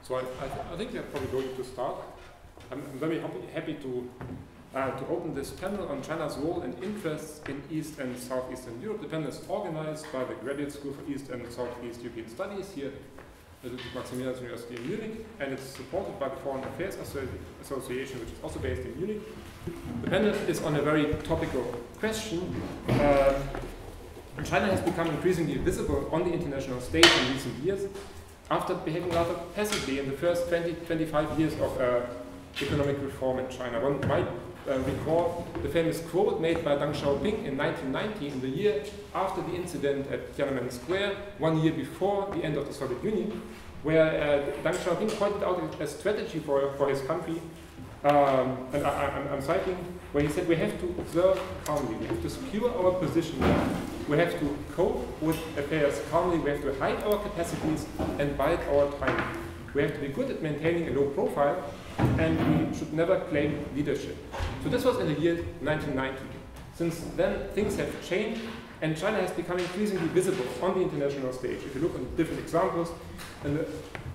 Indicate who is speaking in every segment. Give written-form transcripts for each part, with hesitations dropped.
Speaker 1: So I think we are probably going to start. I'm very happy to open this panel on China's role and interests in East and Southeastern Europe. The panel is organized by the Graduate School for East and Southeast European Studies here at the University in Munich, and it's supported by the Foreign Affairs Association, which is also based in Munich. The panel is on a very topical question. China has become increasingly visible on the international stage in recent years, after behaving rather passively in the first 20-25 years of economic reform in China. One might recall the famous quote made by Deng Xiaoping in 1990, in the year after the incident at Tiananmen Square, 1 year before the end of the Soviet Union, where Deng Xiaoping pointed out a strategy for his country, and I'm citing, where he said, we have to observe calmly, we have to secure our position, we have to cope with affairs calmly, we have to hide our capacities and bide our time. We have to be good at maintaining a low profile, and we should never claim leadership. So this was in the year 1990. Since then, things have changed, and China has become increasingly visible on the international stage. If you look at different examples, in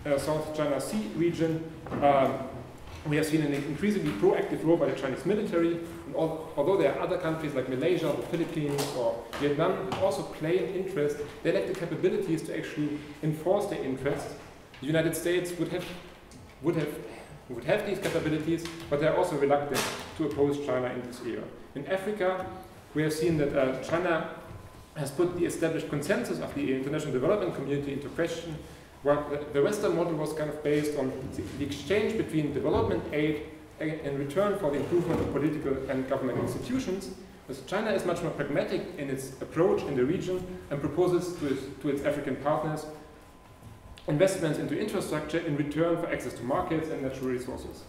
Speaker 1: the South China Sea region, we have seen an increasingly proactive role by the Chinese military. And although there are other countries like Malaysia, the Philippines, or Vietnam that also play an interest, they lack the capabilities to actually enforce their interests. The United States would have these capabilities, but they're also reluctant to oppose China in this era. In Africa, we have seen that China has put the established consensus of the international development community into question. Well, the Western model was kind of based on the exchange between development aid in return for the improvement of political and government institutions. But China is much more pragmatic in its approach in the region and proposes to its African partners investments into infrastructure in return for access to markets and natural resources.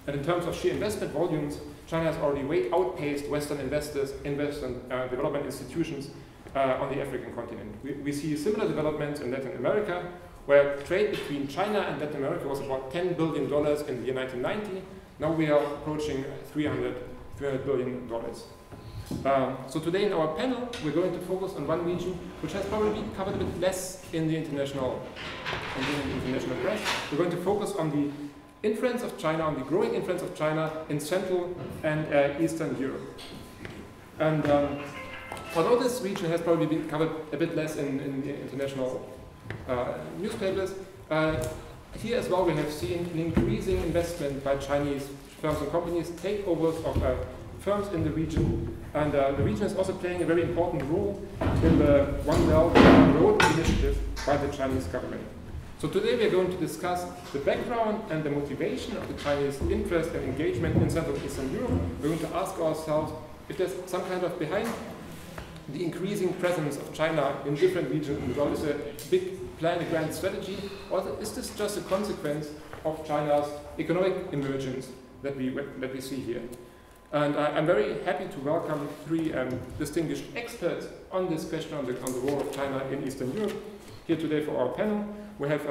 Speaker 1: And in terms of sheer investment volumes, China has already way outpaced Western investors in Western development institutions on the African continent. We see similar developments in Latin America, where trade between China and Latin America was about $10 billion in the year 1990. Now we are approaching $300 billion. So today in our panel, we're going to focus on one region which has probably been covered a bit less in the international press. We're going to focus on the influence of China, on the growing influence of China in Central and Eastern Europe. And although this region has probably been covered a bit less in the international newspapers, here as well we have seen an increasing investment by Chinese firms and companies, takeovers of firms in the region, and the region is also playing a very important role in the One Belt, One Road initiative by the Chinese government. So today we are going to discuss the background and the motivation of the Chinese interest and engagement in Central and Eastern Europe. We're going to ask ourselves if there's some kind of behind the increasing presence of China in different regions in the world is a big plan, a grand strategy, or is this just a consequence of China's economic emergence that we see here? And I'm very happy to welcome three distinguished experts on this question, on the role of China in Eastern Europe. Here today for our panel, we have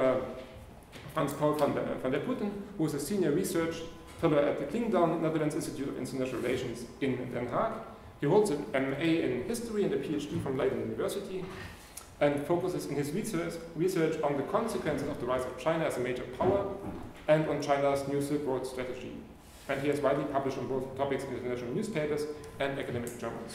Speaker 1: Frans-Paul van der Putten, who is a senior research fellow at the Clingendael Netherlands Institute of International Relations in Den Haag. He holds an MA in history and a PhD from Leiden University, and focuses in his research on the consequences of the rise of China as a major power and on China's New Silk Road strategy. And he has widely published on both topics in international newspapers and academic journals.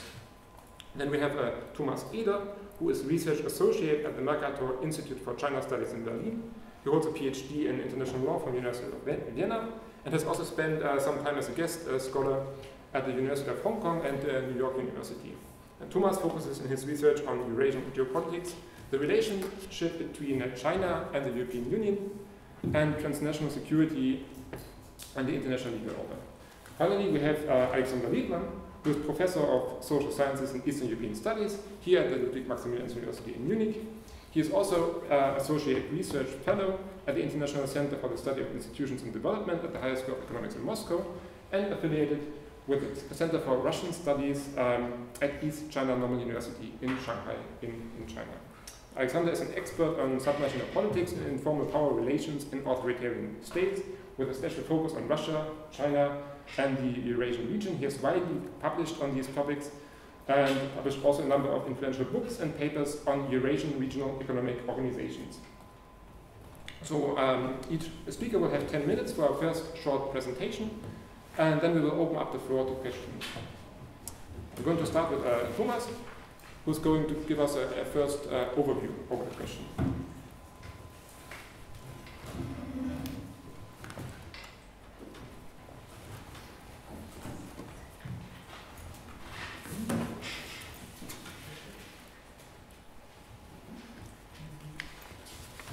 Speaker 1: Then we have Thomas Eder, who is research associate at the Mercator Institute for China Studies in Berlin. He holds a PhD in international law from the University of Vienna, and has also spent some time as a guest scholar at the University of Hong Kong and New York University. And Thomas focuses in his research on Eurasian geopolitics, the relationship between China and the European Union, and transnational security and the international legal order. Finally, we have Alexander Libman, who is professor of social sciences and Eastern European studies here at the Ludwig-Maximilians University in Munich. He is also associate research fellow at the International Center for the Study of Institutions and Development at the Higher School of Economics in Moscow, and affiliated with the Center for Russian Studies at East China Normal University in Shanghai, in China. Alexander is an expert on subnational politics and informal power relations in authoritarian states, with a special focus on Russia, China, and the Eurasian region. He has widely published on these topics and published also a number of influential books and papers on Eurasian regional economic organizations. So each speaker will have 10 minutes for our first short presentation, and then we will open up the floor to questions. We're going to start with Thomas, who's going to give us a first overview over the question.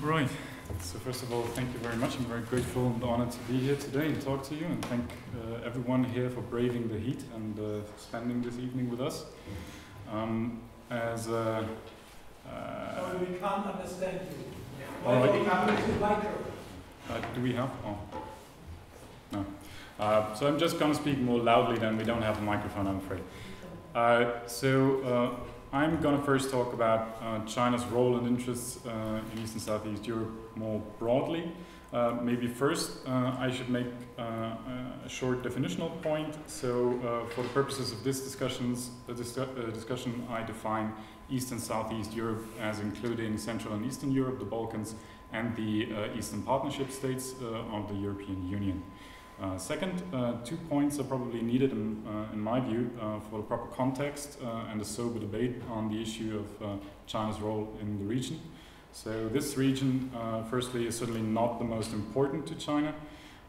Speaker 2: Right. So first of all, thank you very much. I'm very grateful and honored to be here today and talk to you, and thank everyone here for braving the heat and spending this evening with us.
Speaker 3: Sorry, we can't understand you.
Speaker 2: All right.
Speaker 3: Do
Speaker 2: we have? Oh. No. So I'm just going to speak more loudly than we don't have a microphone, I'm afraid. I'm going to first talk about China's role and interests in East and Southeast Europe more broadly. Maybe first I should make a short definitional point. So for the purposes of this discussion, I define East and Southeast Europe as including Central and Eastern Europe, the Balkans, and the Eastern Partnership states of the European Union. Second, 2 points are probably needed in my view for the proper context and a sober debate on the issue of China's role in the region. So this region, firstly, is certainly not the most important to China,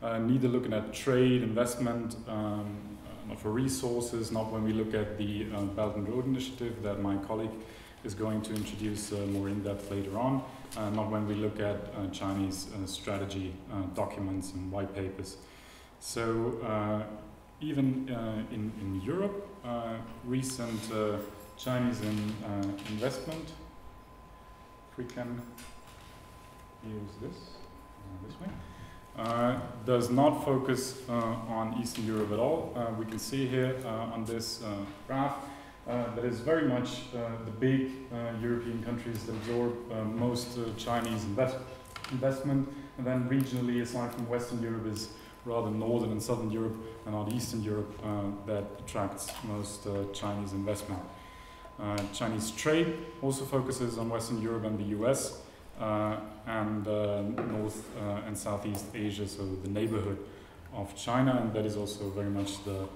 Speaker 2: neither looking at trade, investment, not for resources, not when we look at the Belt and Road Initiative that my colleague is going to introduce more in depth later on, not when we look at Chinese strategy documents and white papers. So even in Europe, recent Chinese investment, if we can use this way, does not focus on Eastern Europe at all. We can see here on this graph that is very much the big European countries that absorb most Chinese investment, and then regionally, aside from Western Europe, is rather Northern and Southern Europe and not Eastern Europe that attracts most Chinese investment. Chinese trade also focuses on Western Europe and the US and North and Southeast Asia, so the neighborhood of China, and that is also very much the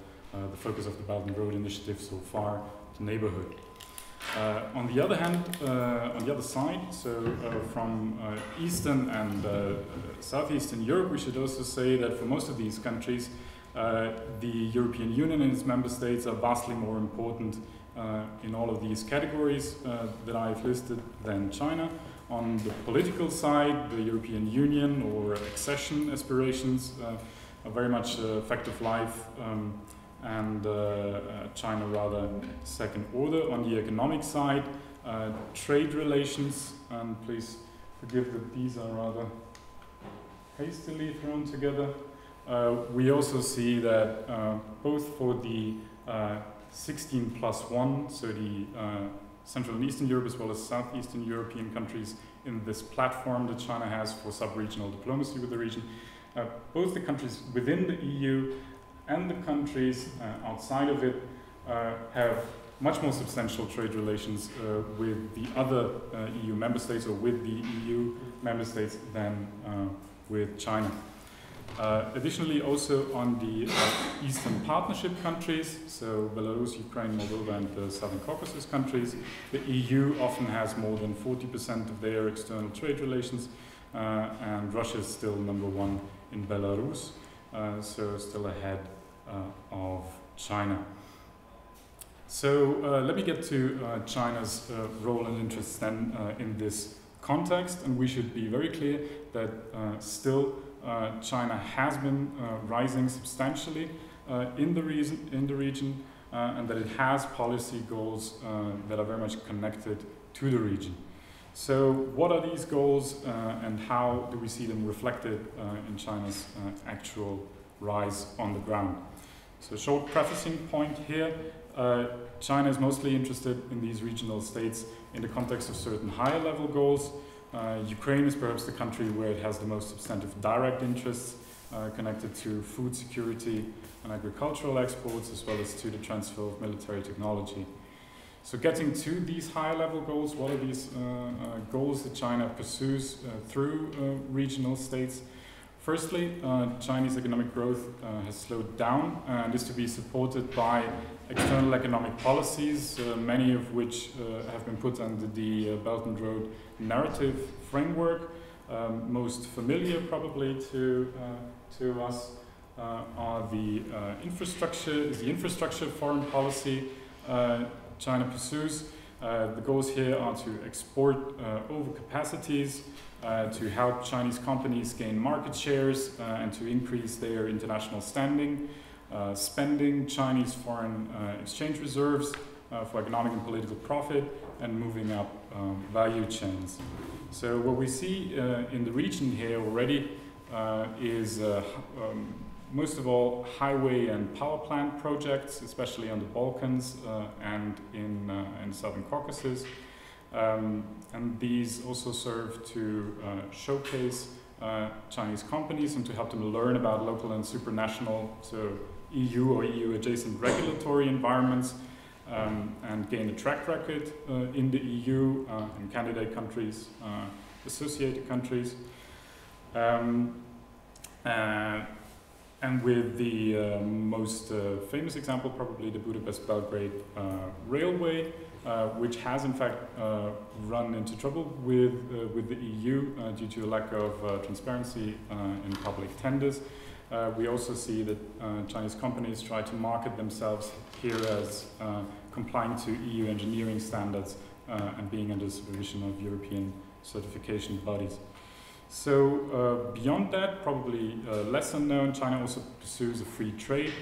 Speaker 2: focus of the Belt and Road Initiative so far, the neighborhood. On the other hand, on the other side, so from Eastern and Southeastern Europe, we should also say that for most of these countries, the European Union and its member states are vastly more important in all of these categories that I've listed than China. On the political side, the European Union or accession aspirations are very much a fact of life, and China rather second order. On the economic side, trade relations, and please forgive that these are rather hastily thrown together. We also see that both for the 16+1, so the Central and Eastern Europe as well as Southeastern European countries in this platform that China has for sub-regional diplomacy with the region, both the countries within the EU and the countries outside of it have much more substantial trade relations with the other EU member states or with the EU member states than with China. Additionally, also on the Eastern Partnership countries, so Belarus, Ukraine, Moldova, and the Southern Caucasus countries, the EU often has more than 40% of their external trade relations, and Russia is still #1 in Belarus, so still ahead of China. So let me get to China's role and interests then in this context, and we should be very clear that still China has been rising substantially in the region, and that it has policy goals that are very much connected to the region. So what are these goals and how do we see them reflected in China's actual rise on the ground? So short prefacing point here, China is mostly interested in these regional states in the context of certain higher level goals. Ukraine is perhaps the country where it has the most substantive direct interests connected to food security and agricultural exports, as well as to the transfer of military technology. So getting to these high-level goals, what are these goals that China pursues through regional states? Firstly, Chinese economic growth has slowed down and is to be supported by external economic policies, many of which have been put under the Belt and Road narrative framework. Most familiar probably to us are the infrastructure foreign policy China pursues. The goals here are to export overcapacities, to help Chinese companies gain market shares and to increase their international standing, spending Chinese foreign exchange reserves for economic and political profit, and moving up value chains. So what we see in the region here already is most of all highway and power plant projects, especially on the Balkans and in Southern Caucasus. And these also serve to showcase Chinese companies and to help them learn about local and supranational, so EU or EU adjacent regulatory environments, and gain a track record in the EU and candidate countries, associated countries. And with the most famous example, probably the Budapest-Belgrade railway, which has in fact run into trouble with the EU due to a lack of transparency in public tenders. We also see that Chinese companies try to market themselves here as complying to EU engineering standards and being under supervision of European certification bodies. So beyond that, probably less unknown, China also pursues a free trade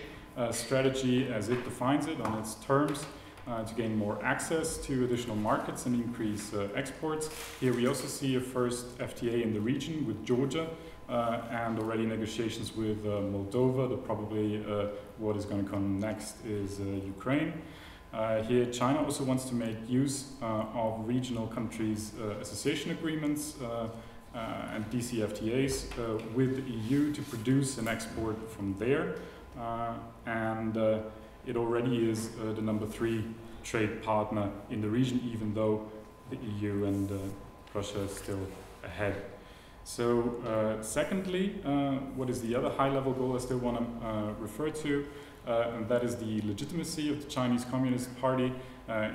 Speaker 2: strategy as it defines it on its terms to gain more access to additional markets and increase exports. Here we also see a first FTA in the region with Georgia and already negotiations with Moldova. Probably what is going to come next is Ukraine. Here China also wants to make use of regional countries' association agreements and DCFTAs with the EU to produce and export from there, and it already is the #3 trade partner in the region, even though the EU and Russia is still ahead. So secondly, what is the other high-level goal I still want to refer to, and that is the legitimacy of the Chinese Communist Party,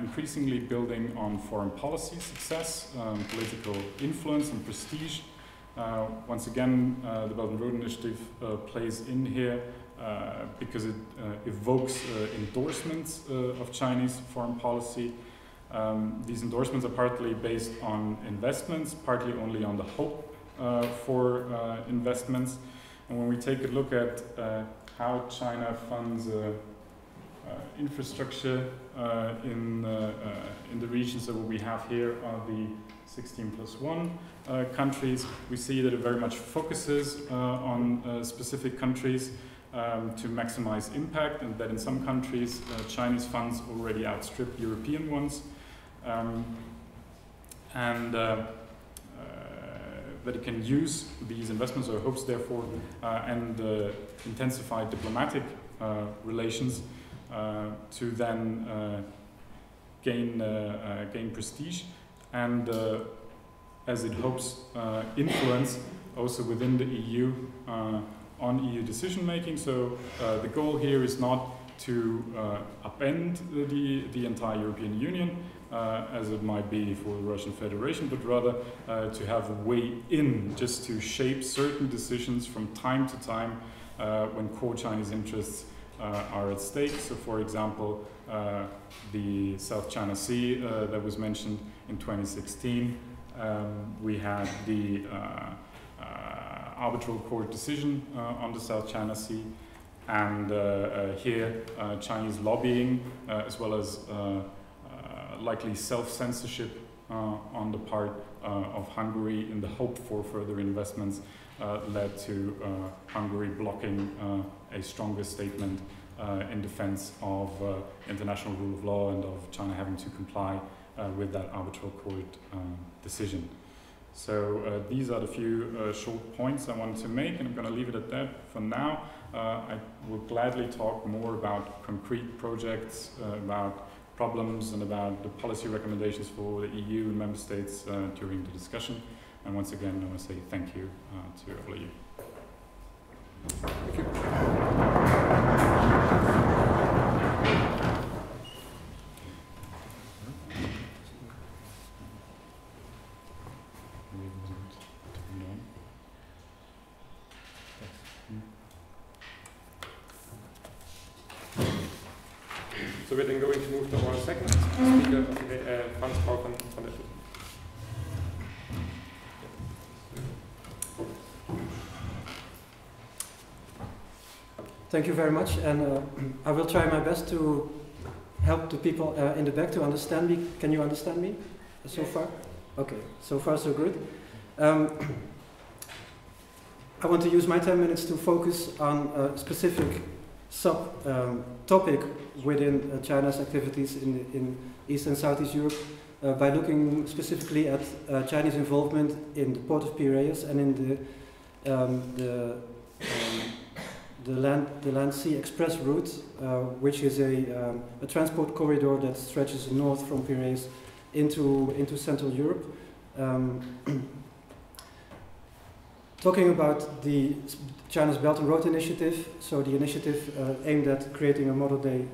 Speaker 2: increasingly building on foreign policy success, political influence and prestige. Once again, the Belt and Road Initiative plays in here because it evokes endorsements of Chinese foreign policy. These endorsements are partly based on investments, partly only on the hope for investments. And when we take a look at how China funds infrastructure in the regions that we have here are the 16+1 countries, we see that it very much focuses on specific countries to maximize impact, and that in some countries Chinese funds already outstrip European ones, and that it can use these investments or hopes therefore and intensify diplomatic relations to then gain prestige and as it hopes influence also within the EU on EU decision making. So the goal here is not to upend the entire European Union as it might be for the Russian Federation, but rather to have a way in, just to shape certain decisions from time to time when core Chinese interests are at stake. So for example, the South China Sea that was mentioned in 2016, we had the arbitral court decision on the South China Sea, and here Chinese lobbying as well as likely self-censorship on the part of Hungary in the hope for further investments led to Hungary blocking a stronger statement in defense of international rule of law and of China having to comply with that arbitral court decision. So these are the few short points I wanted to make, and I'm going to leave it at that for now. I will gladly talk more about concrete projects, about problems and about the policy recommendations for the EU and member states during the discussion. And once again, I want to say thank you to all of you.
Speaker 1: Thank you. So we're then going to move to our second speaker, Frans-Paul van der Schut.
Speaker 4: Thank you very much, and I will try my best to help the people in the back to understand me. Can you understand me so far? Okay, so far so good. I want to use my 10 minutes to focus on a specific sub-topic within China's activities in East and Southeast Europe by looking specifically at Chinese involvement in the port of Piraeus and in the land-sea express route, which is a transport corridor that stretches north from Piraeus into Central Europe. Talking about China's Belt and Road Initiative, so the initiative aimed at creating a model-day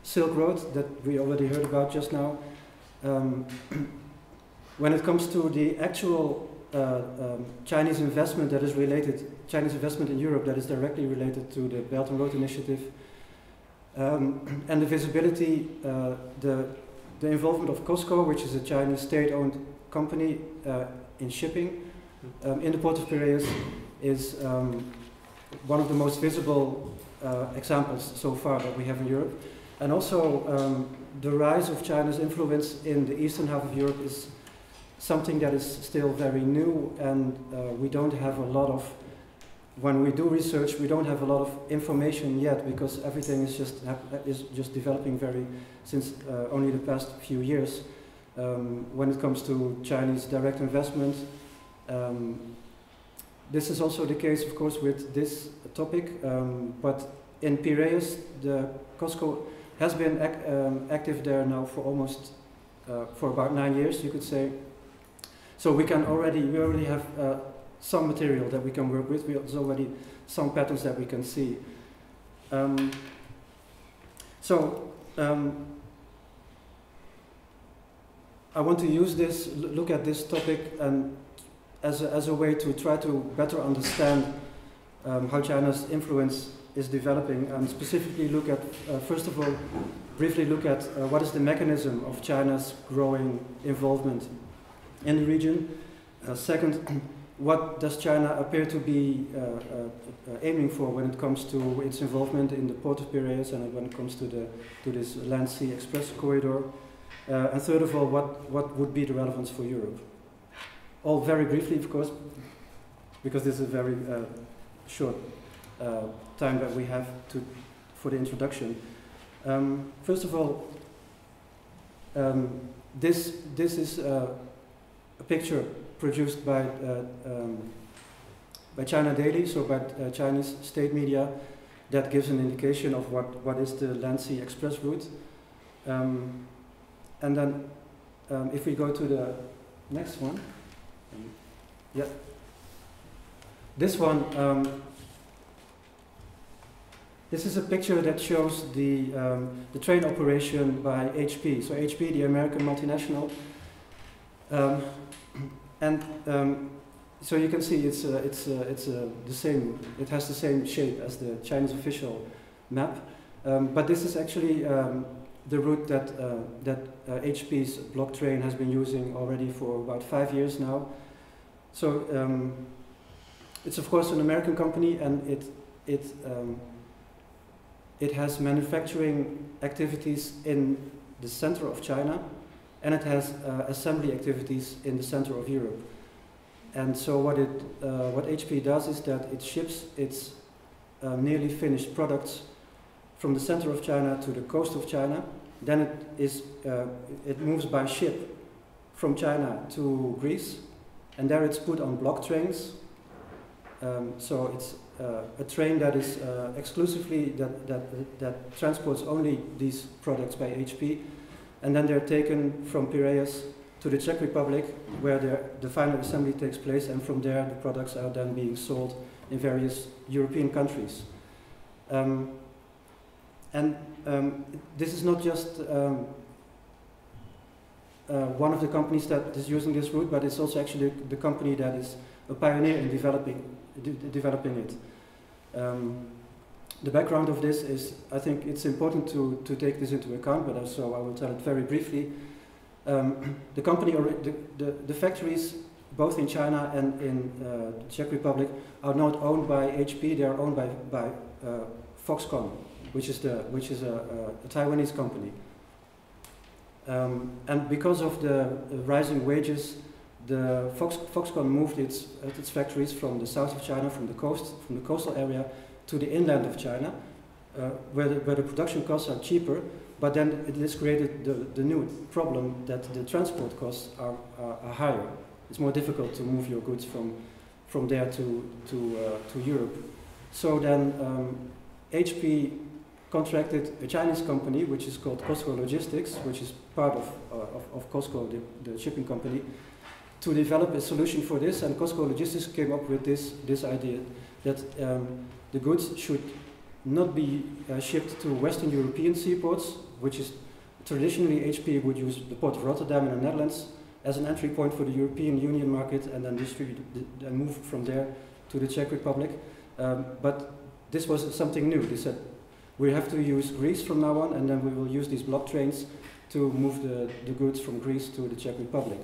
Speaker 4: Silk Road that we already heard about just now. When it comes to the actual Chinese investment that is related, Chinese investment in Europe that is directly related to the Belt and Road Initiative, and the visibility, the involvement of Costco, which is a Chinese state-owned company in shipping, in the port of Piraeus, is one of the most visible examples so far that we have in Europe. And also the rise of China's influence in the eastern half of Europe is something that is still very new, and we don't have a lot of, when we do research, we don't have a lot of information yet, because everything is just developing since only the past few years. When it comes to Chinese direct investment, this is also the case, of course, with this topic, but in Piraeus, the Costco has been active there now for almost, for about 9 years, you could say. So we already have some material that we can work with. There's already some patterns that we can see. I want to use this, look at this topic, and as a way to try to better understand how China's influence is developing, and specifically look at, first of all, briefly look at what is the mechanism of China's growing involvement in the region. Second, what does China appear to be aiming for when it comes to its involvement in the port of Piraeus and when it comes to this land-sea express corridor? And third of all, what would be the relevance for Europe? All very briefly, of course, because this is a very short time that we have for the introduction. First of all, this is a picture produced by China Daily, so by Chinese state media, that gives an indication of what is the land-sea express route. And then, if we go to the next one, yeah, this one. This is a picture that shows the train operation by HP. So HP, the American multinational, so you can see it's the same. It has the same shape as the Chinese official map, but this is actually the route that HP's block train has been using already for about 5 years now. So it's of course an American company, and it has manufacturing activities in the center of China, and it has assembly activities in the center of Europe. And so what HP does is that it ships its nearly finished products from the center of China to the coast of China. Then it moves by ship from China to Greece, and there it's put on block trains. So it's a train that is exclusively that transports only these products by HP, and then they're taken from Piraeus to the Czech Republic, where the final assembly takes place, and from there the products are then being sold in various European countries. This is not just one of the companies that is using this route, but it's also actually the company that is a pioneer in developing it. The background of this is, I think it's important to take this into account, but also I will tell it very briefly. The company, the factories, both in China and in the Czech Republic, are not owned by HP. They are owned by Foxconn, which is a Taiwanese company. And because of the rising wages, the Foxconn moved its factories from the south of China, from the coastal area, to the inland of China, where the production costs are cheaper. But then it has created the new problem that the transport costs are higher. It's more difficult to move your goods from there to Europe. So then HP contracted a Chinese company, which is called Costco Logistics, which is part of Costco, the shipping company, to develop a solution for this. And Costco Logistics came up with this idea that the goods should not be shipped to Western European seaports, which is traditionally HP would use the port of Rotterdam in the Netherlands as an entry point for the European Union market, and then distribute and move from there to the Czech Republic. But this was something new. They said we have to use Greece from now on, and then we will use these block trains to move the goods from Greece to the Czech Republic.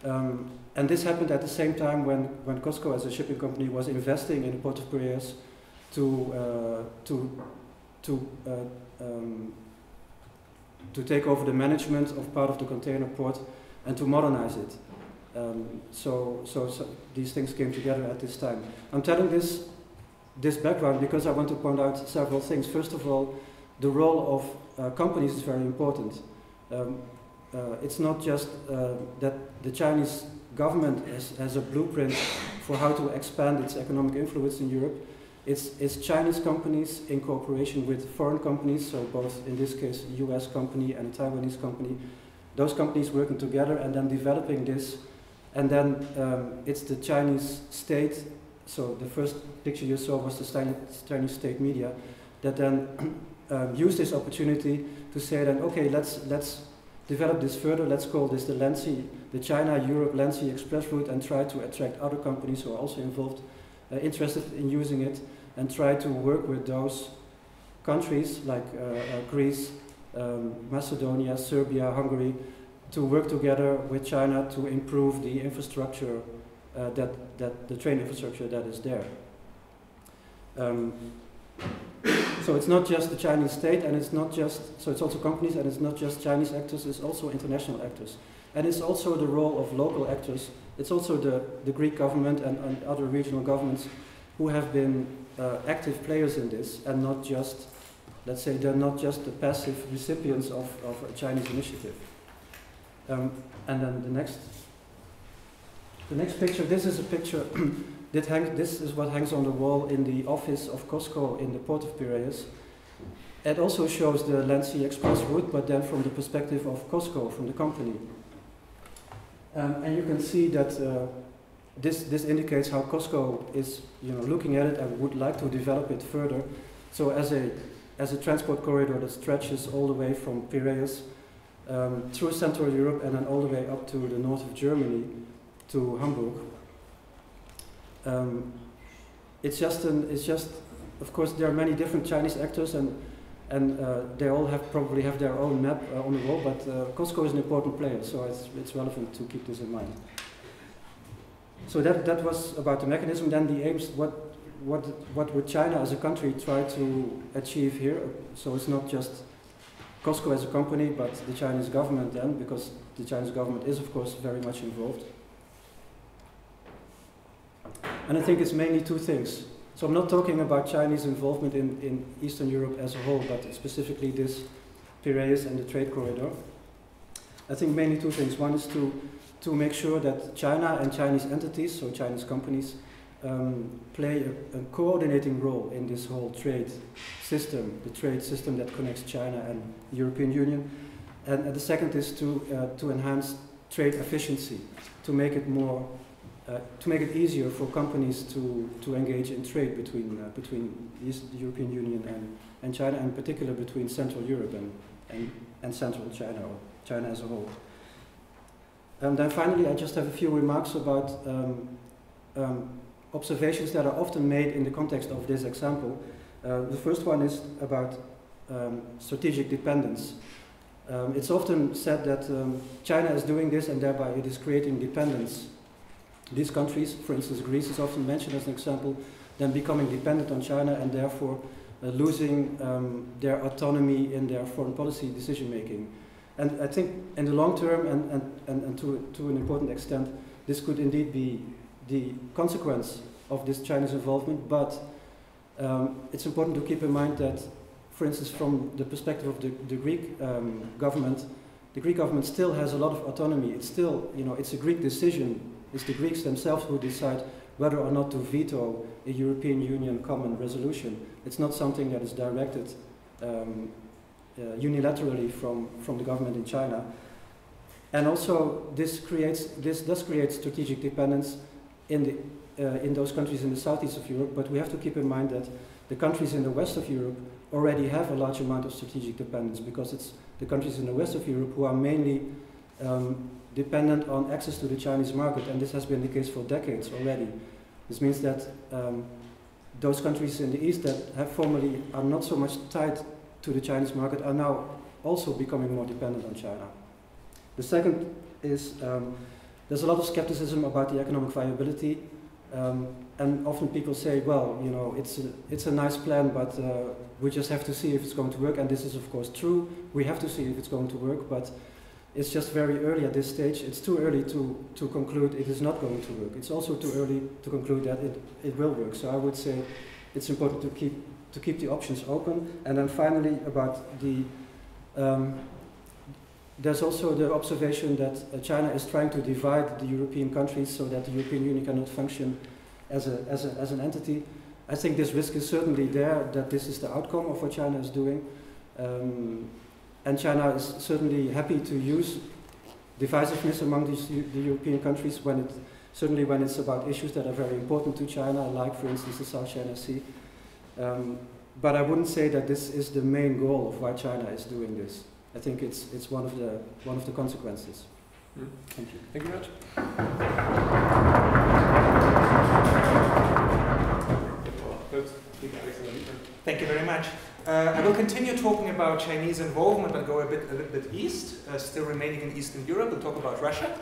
Speaker 4: And this happened at the same time when Costco, as a shipping company, was investing in the port of Piraeus to take over the management of part of the container port and to modernize it. So these things came together at this time. I'm telling this background because I want to point out several things. First of all, the role of companies is very important. It's not just that the Chinese government has a blueprint for how to expand its economic influence in Europe. It's Chinese companies in cooperation with foreign companies, so both in this case a US company and a Taiwanese company, those companies working together and then developing this. And then it's the Chinese state, so the first picture you saw was the Chinese state media, that then used this opportunity to say then, okay, let's develop this further, let's call this the China-Europe Land Sea Express route, and try to attract other companies who are also involved, interested in using it, and try to work with those countries like Greece, Macedonia, Serbia, Hungary, to work together with China to improve the infrastructure, the train infrastructure that is there. So it's not just the Chinese state, and it's not just, so it's also companies, and it's not just Chinese actors, it's also international actors. And it's also the role of local actors. It's also the Greek government and other regional governments who have been active players in this, and not just, let's say, they're not just the passive recipients of a Chinese initiative. And then the next picture, this is a picture this is what hangs on the wall in the office of Costco in the port of Piraeus. It also shows the Land Sea Express route, but then from the perspective of Costco, from the company. And you can see that this indicates how Costco is, looking at it and would like to develop it further. So as a transport corridor that stretches all the way from Piraeus through Central Europe and then all the way up to the north of Germany to Hamburg. It's just, of course, there are many different Chinese actors, and they all probably have their own map on the wall, but Costco is an important player, so it's relevant to keep this in mind. So that was about the mechanism. Then the aims, what would China as a country try to achieve here? So it's not just Costco as a company, but the Chinese government then, because the Chinese government is, of course, very much involved. And I think it's mainly two things. So I'm not talking about Chinese involvement in Eastern Europe as a whole, but specifically this Piraeus and the trade corridor. I think mainly two things. One is to make sure that China and Chinese entities, so Chinese companies, play a coordinating role in this whole trade system, the trade system that connects China and the European Union. and the second is to enhance trade efficiency, to make it more, to make it easier for companies to engage in trade between the European Union and China, and in particular between Central Europe and Central China, or China as a whole. And then finally, I just have a few remarks about observations that are often made in the context of this example. The first one is about strategic dependence. It's often said that China is doing this and thereby it is creating dependence. These countries, for instance Greece is often mentioned as an example, then becoming dependent on China and therefore losing their autonomy in their foreign policy decision making. And I think in the long term and to an important extent, this could indeed be the consequence of this Chinese involvement, but it's important to keep in mind that, for instance, from the perspective of the Greek government still has a lot of autonomy. It's still, it's a Greek decision. It's the Greeks themselves who decide whether or not to veto a European Union common resolution. It's not something that is directed unilaterally from the government in China. And also, this does create strategic dependence in those countries in the southeast of Europe, but we have to keep in mind that the countries in the west of Europe already have a large amount of strategic dependence, because it's the countries in the west of Europe who are mainly dependent on access to the Chinese market, and this has been the case for decades already. This means that those countries in the east that have formerly are not so much tied to the Chinese market are now also becoming more dependent on China. The second is there's a lot of skepticism about the economic viability, and often people say, well, it's a nice plan, but we just have to see if it's going to work, and this is of course true. We have to see if it's going to work, but it's just very early at this stage. It's too early to conclude it is not going to work. It's also too early to conclude that it will work. So I would say it's important to keep the options open. And then finally, about the there's also the observation that China is trying to divide the European countries so that the European Union cannot function as an entity. I think this risk is certainly there, that this is the outcome of what China is doing. And China is certainly happy to use divisiveness among the European countries certainly when it's about issues that are very important to China, like for instance the South China Sea. But I wouldn't say that this is the main goal of why China is doing this. I think it's one of the consequences. Thank you.
Speaker 1: Thank you very much.
Speaker 5: Thank you very much. I will continue talking about Chinese involvement, but go a little bit east, still remaining in Eastern Europe. We'll talk about Russia.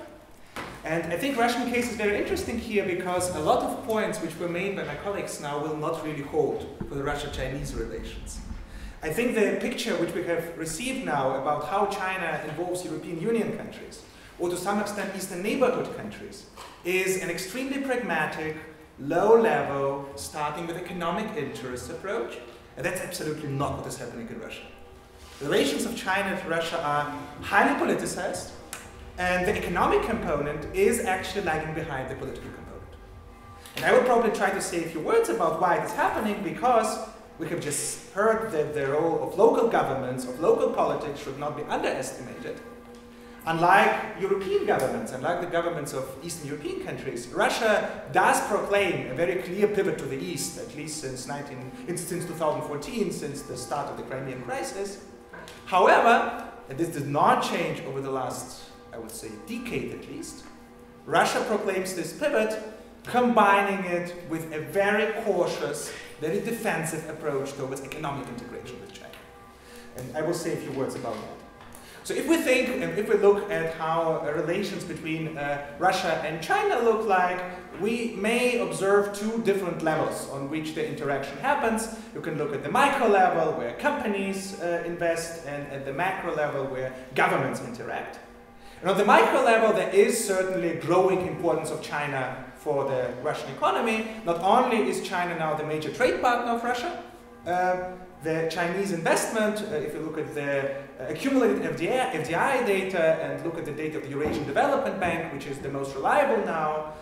Speaker 5: And I think Russian case is very interesting here because a lot of points which were made by my colleagues now will not really hold for the Russia-Chinese relations. I think the picture which we have received now about how China involves European Union countries, or to some extent Eastern neighborhood countries, is an extremely pragmatic, low-level, starting with economic interest approach. And that's absolutely not what is happening in Russia. The relations of China and Russia are highly politicized, and the economic component is actually lagging behind the political component. And I will probably try to say a few words about why it is happening, because we have just heard that the role of local governments, of local politics, should not be underestimated. Unlike European governments, unlike the governments of Eastern European countries, Russia does proclaim a very clear pivot to the east, at least since 2014, since the start of the Crimean crisis. However, and this did not change over the last, I would say, decade at least, Russia proclaims this pivot, combining it with a very cautious, very defensive approach towards economic integration with China. And I will say a few words about that. So if we think, and if we look at how relations between Russia and China look like, we may observe two different levels on which the interaction happens. You can look at the micro level, where companies invest, and at the macro level, where governments interact. And on the micro level, there is certainly a growing importance of China for the Russian economy. Not only is China now the major trade partner of Russia, the Chinese investment, if you look at the accumulated FDI data and look at the data of the Eurasian Development Bank, which is the most reliable now,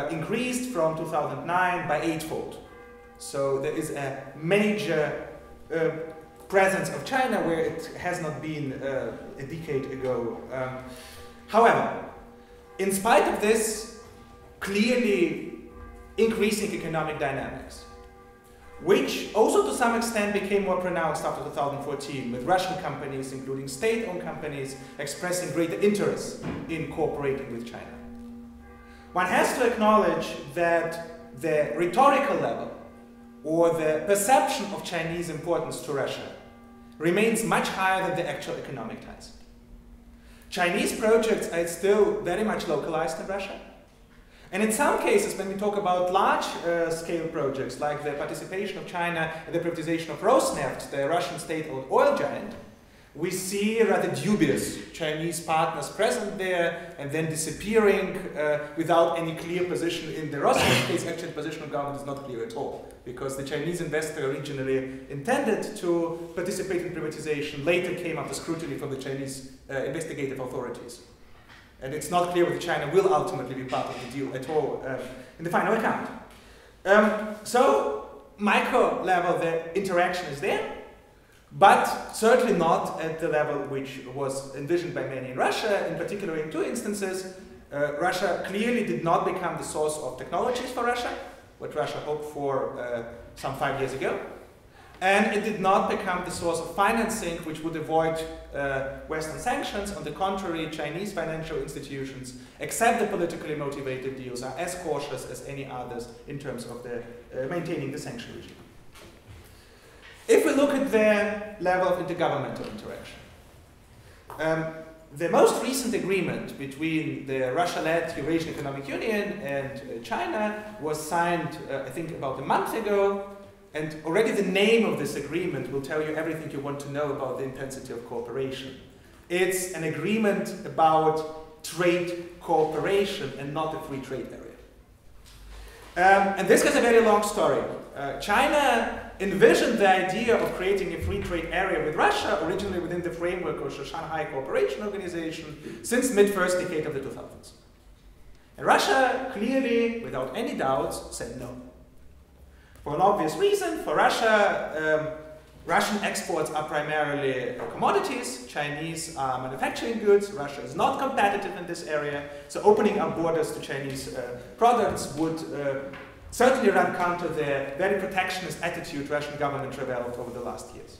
Speaker 5: increased from 2009 by 8-fold. So there is a major presence of China where it has not been a decade ago. However, in spite of this clearly increasing economic dynamics, which also to some extent became more pronounced after 2014, with Russian companies, including state-owned companies, expressing greater interest in cooperating with China. One has to acknowledge that the rhetorical level, or the perception of Chinese importance to Russia, remains much higher than the actual economic ties. Chinese projects are still very much localized in Russia. And in some cases, when we talk about large-scale projects, like the participation of China in the privatization of Rosneft, the Russian state-owned oil giant, we see rather dubious Chinese partners present there and then disappearing without any clear position. In the Rosneft case, actually the position of government is not clear at all, because the Chinese investor originally intended to participate in privatization, later came under scrutiny from the Chinese investigative authorities. And it's not clear whether China will ultimately be part of the deal at all in the final account. So, micro level, the interaction is there, but certainly not at the level which was envisioned by many in Russia. In particular, in two instances, Russia clearly did not become the source of technologies for Russia, what Russia hoped for some 5 years ago. And it did not become the source of financing, which would avoid Western sanctions. On the contrary, Chinese financial institutions, except the politically motivated deals, are as cautious as any others in terms of the, maintaining the sanction regime. If we look at the level of intergovernmental interaction, the most recent agreement between the Russia-led Eurasian Economic Union and China was signed, I think, about a month ago. And already the name of this agreement will tell you everything you want to know about the intensity of cooperation. It's an agreement about trade cooperation and not a free trade area. And this has a very long story. China envisioned the idea of creating a free trade area with Russia originally within the framework of the Shanghai Cooperation Organization since mid-first decade of the 2000s. And Russia clearly, without any doubts, said no. For an obvious reason, for Russia, Russian exports are primarily commodities, Chinese are manufacturing goods, Russia is not competitive in this area, so opening up borders to Chinese products would certainly run counter the very protectionist attitude Russian government developed over the last years.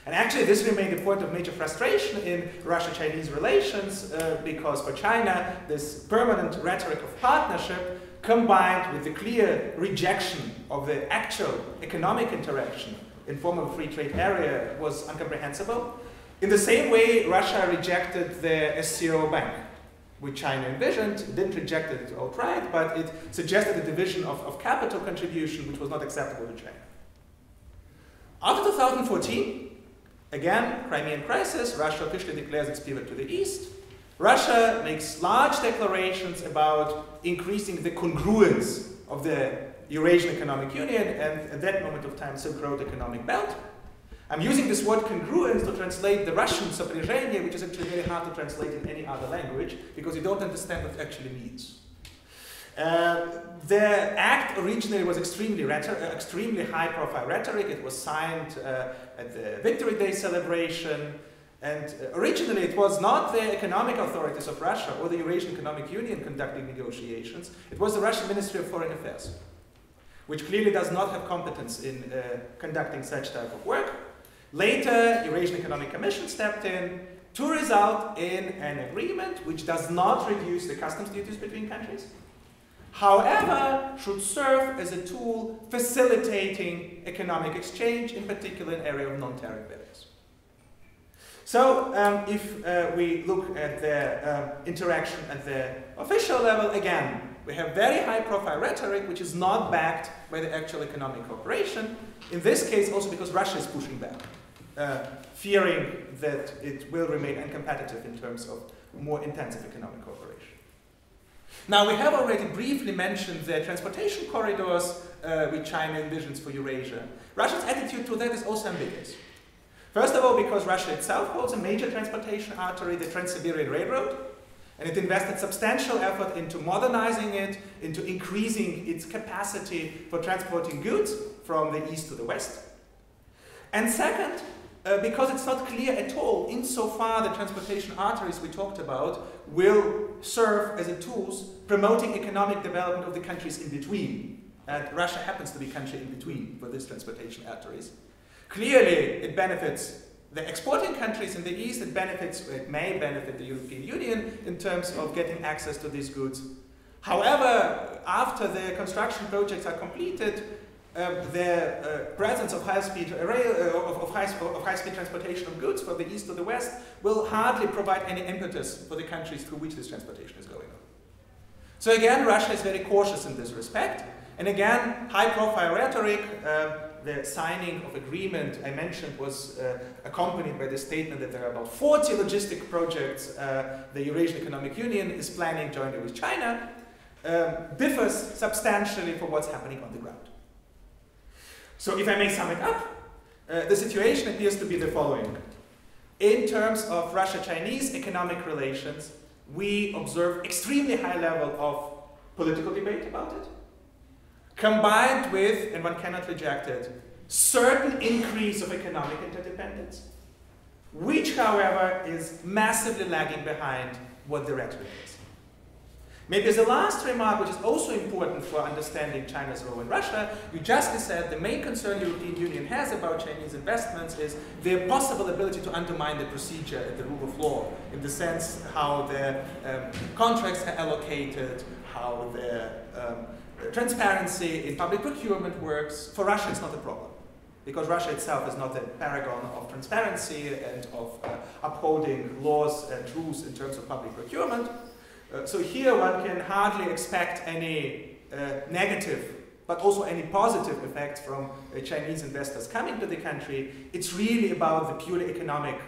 Speaker 5: And actually this remained a point of major frustration in Russia-Chinese relations because for China, this permanent rhetoric of partnership combined with the clear rejection of the actual economic interaction in form of a free trade area was incomprehensible. In the same way, Russia rejected the SCO bank, which China envisioned. It didn't reject it outright, but it suggested a division of capital contribution which was not acceptable to China. After 2014, again, Crimean crisis, Russia officially declares its pivot to the east. Russia makes large declarations about increasing the congruence of the Eurasian Economic Union and at that moment of time Silk Road Economic Belt. I'm using this word congruence to translate the Russian soprizhenie, which is actually very hard to translate in any other language because you don't understand what it actually means. The act originally was extremely high-profile rhetoric. It was signed at the Victory Day celebration. And originally it was not the economic authorities of Russia or the Eurasian Economic Union conducting negotiations. It was the Russian Ministry of Foreign Affairs, which clearly does not have competence in conducting such type of work. Later, Eurasian Economic Commission stepped in to result in an agreement which does not reduce the customs duties between countries, however, should serve as a tool facilitating economic exchange, in particular in area of non-tariff barriers. So, if we look at the interaction at the official level, again, we have very high-profile rhetoric which is not backed by the actual economic cooperation. In this case, also because Russia is pushing back, fearing that it will remain uncompetitive in terms of more intensive economic cooperation. Now, we have already briefly mentioned the transportation corridors which China envisions for Eurasia. Russia's attitude to that is also ambiguous. First of all, because Russia itself holds a major transportation artery, the Trans-Siberian Railroad, and it invested substantial effort into modernizing it, into increasing its capacity for transporting goods from the east to the west. And second, because it's not clear at all insofar the transportation arteries we talked about will serve as a tools promoting economic development of the countries in between. And Russia happens to be a country in between for these transportation arteries. Clearly, it benefits the exporting countries in the East, it may benefit the European Union in terms of getting access to these goods. However, after the construction projects are completed, the presence of high-speed transportation of goods from the East to the West will hardly provide any impetus for the countries through which this transportation is going on. So again, Russia is very cautious in this respect. And again, high-profile rhetoric. The signing of agreement I mentioned was accompanied by the statement that there are about 40 logistic projects the Eurasian Economic Union is planning jointly with China, differs substantially from what's happening on the ground. So if I may sum it up, the situation appears to be the following. In terms of Russia-Chinese economic relations, we observe extremely high level of political debate about it, combined with, and one cannot reject it, certain increase of economic interdependence, which, however, is massively lagging behind what the rhetoric is. Maybe as a last remark, which is also important for understanding China's role in Russia, you justly said the main concern the European Union has about Chinese investments is their possible ability to undermine the procedure and the rule of law, in the sense how the contracts are allocated, how the transparency in public procurement works. For Russia, it's not a problem, because Russia itself is not a paragon of transparency and of upholding laws and rules in terms of public procurement. So here one can hardly expect any negative, but also any positive effects from Chinese investors coming to the country. It's really about the purely economic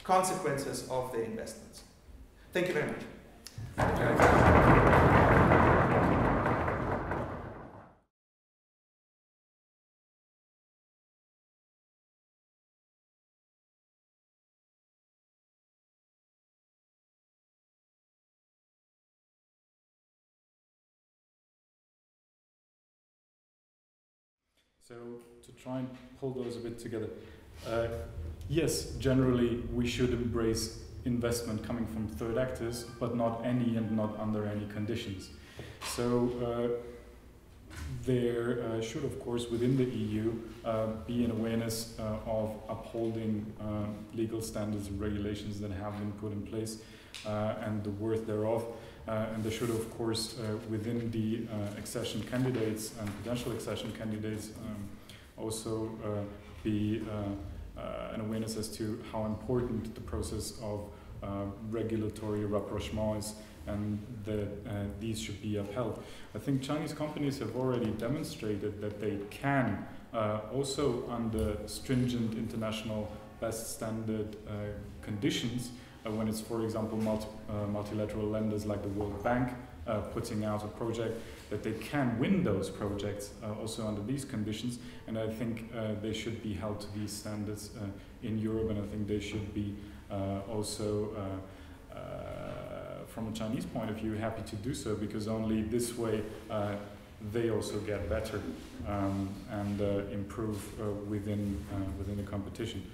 Speaker 5: consequences of the investments. Thank you very much.
Speaker 2: So to try and pull those a bit together, yes, generally we should embrace investment coming from third actors, but not any and not under any conditions. So there should, of course, within the EU be an awareness of upholding legal standards and regulations that have been put in place and the worth thereof. And there should, of course, within the accession candidates and potential accession candidates also be an awareness as to how important the process of regulatory rapprochement is, and that these should be upheld. I think Chinese companies have already demonstrated that they can, also under stringent international best standard conditions, when it's, for example, multilateral lenders like the World Bank putting out a project, that they can win those projects also under these conditions. And I think they should be held to these standards in Europe, and I think they should be also, from a Chinese point of view, happy to do so, because only this way they also get better and improve within the competition.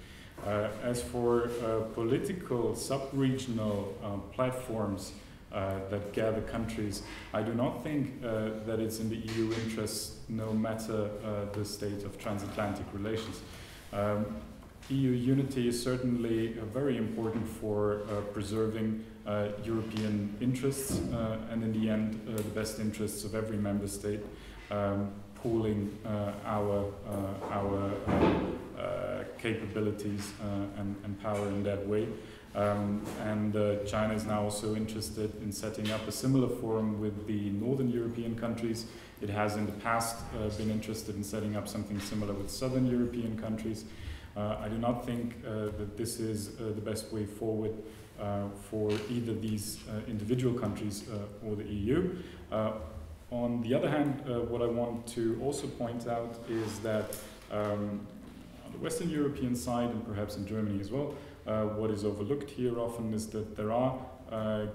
Speaker 2: As for political sub-regional platforms that gather countries, I do not think that it's in the EU interest, no matter the state of transatlantic relations. EU unity is certainly very important for preserving European interests and in the end the best interests of every member state, pooling our capabilities and power in that way. China is now also interested in setting up a similar forum with the Northern European countries. It has in the past been interested in setting up something similar with Southern European countries. I do not think that this is the best way forward for either these individual countries or the EU. On the other hand, what I want to also point out is that on the Western European side, and perhaps in Germany as well, what is overlooked here often is that there are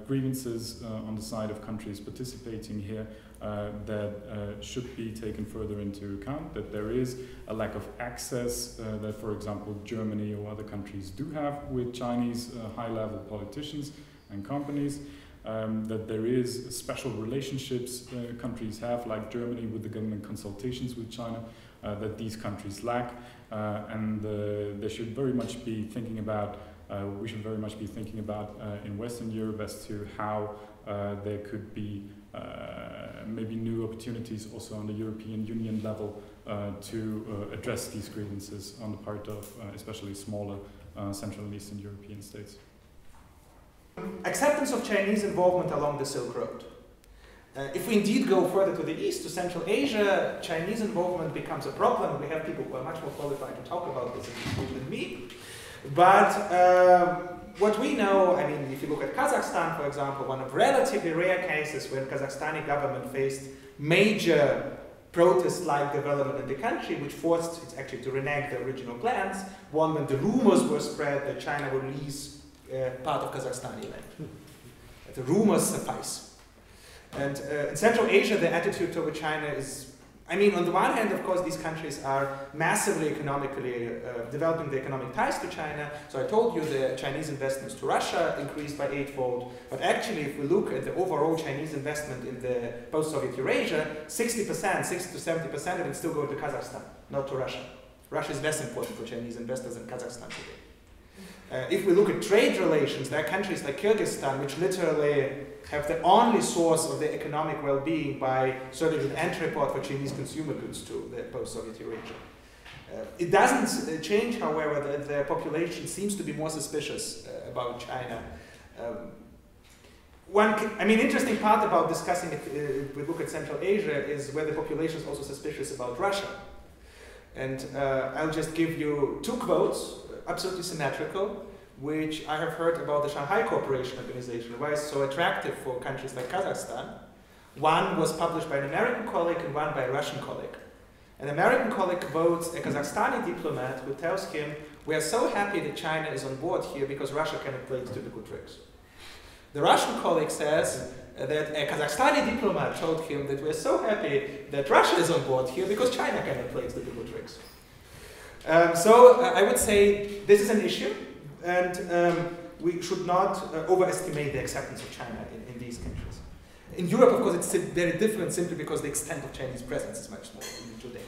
Speaker 2: grievances on the side of countries participating here that should be taken further into account, that there is a lack of access that, for example, Germany or other countries do have with Chinese high-level politicians and companies, that there is special relationships countries have, like Germany, with the government consultations with China, that these countries lack, and they should very much be thinking about, we should very much be thinking about in Western Europe as to how there could be maybe new opportunities also on the European Union level to address these grievances on the part of especially smaller Central and Eastern European states.
Speaker 5: Acceptance of Chinese involvement along the Silk Road. If we indeed go further to the east, to Central Asia, Chinese involvement becomes a problem. We have people who are much more qualified to talk about this than me. But what we know, I mean, if you look at Kazakhstan, for example, one of relatively rare cases when Kazakhstani government faced major protest-like development in the country, which forced it actually to renege the original plans. One, when the rumors were spread that China would lease part of Kazakhstani land. The rumors suffice. And in Central Asia, the attitude toward China is, I mean, on the one hand, of course, these countries are massively economically developing the economic ties to China. So I told you the Chinese investments to Russia increased by 8-fold. But actually, if we look at the overall Chinese investment in the post-Soviet Eurasia, 60%, 60 to 70% of it still go to Kazakhstan, not to Russia. Russia is less important for Chinese investors than Kazakhstan today. If we look at trade relations, there are countries like Kyrgyzstan, which literally have the only source of their economic well-being by serving as an entry port for Chinese consumer goods to the post-Soviet Eurasia. It doesn't change, however, that the population seems to be more suspicious about China. Interesting part about discussing it, if we look at Central Asia, is where the population is also suspicious about Russia. And I'll just give you two quotes, absolutely symmetrical, which I have heard about the Shanghai Cooperation Organization, why it's so attractive for countries like Kazakhstan. One was published by an American colleague and one by a Russian colleague. An American colleague quotes a Kazakhstani diplomat who tells him, "We are so happy that China is on board here because Russia cannot play its typical tricks." The Russian colleague says that a Kazakhstani diplomat told him that we're so happy that Russia is on board here because China cannot play its typical tricks. I would say this is an issue, and we should not overestimate the acceptance of China in these countries. In Europe, of course, it's very different simply because the extent of Chinese presence is much smaller today.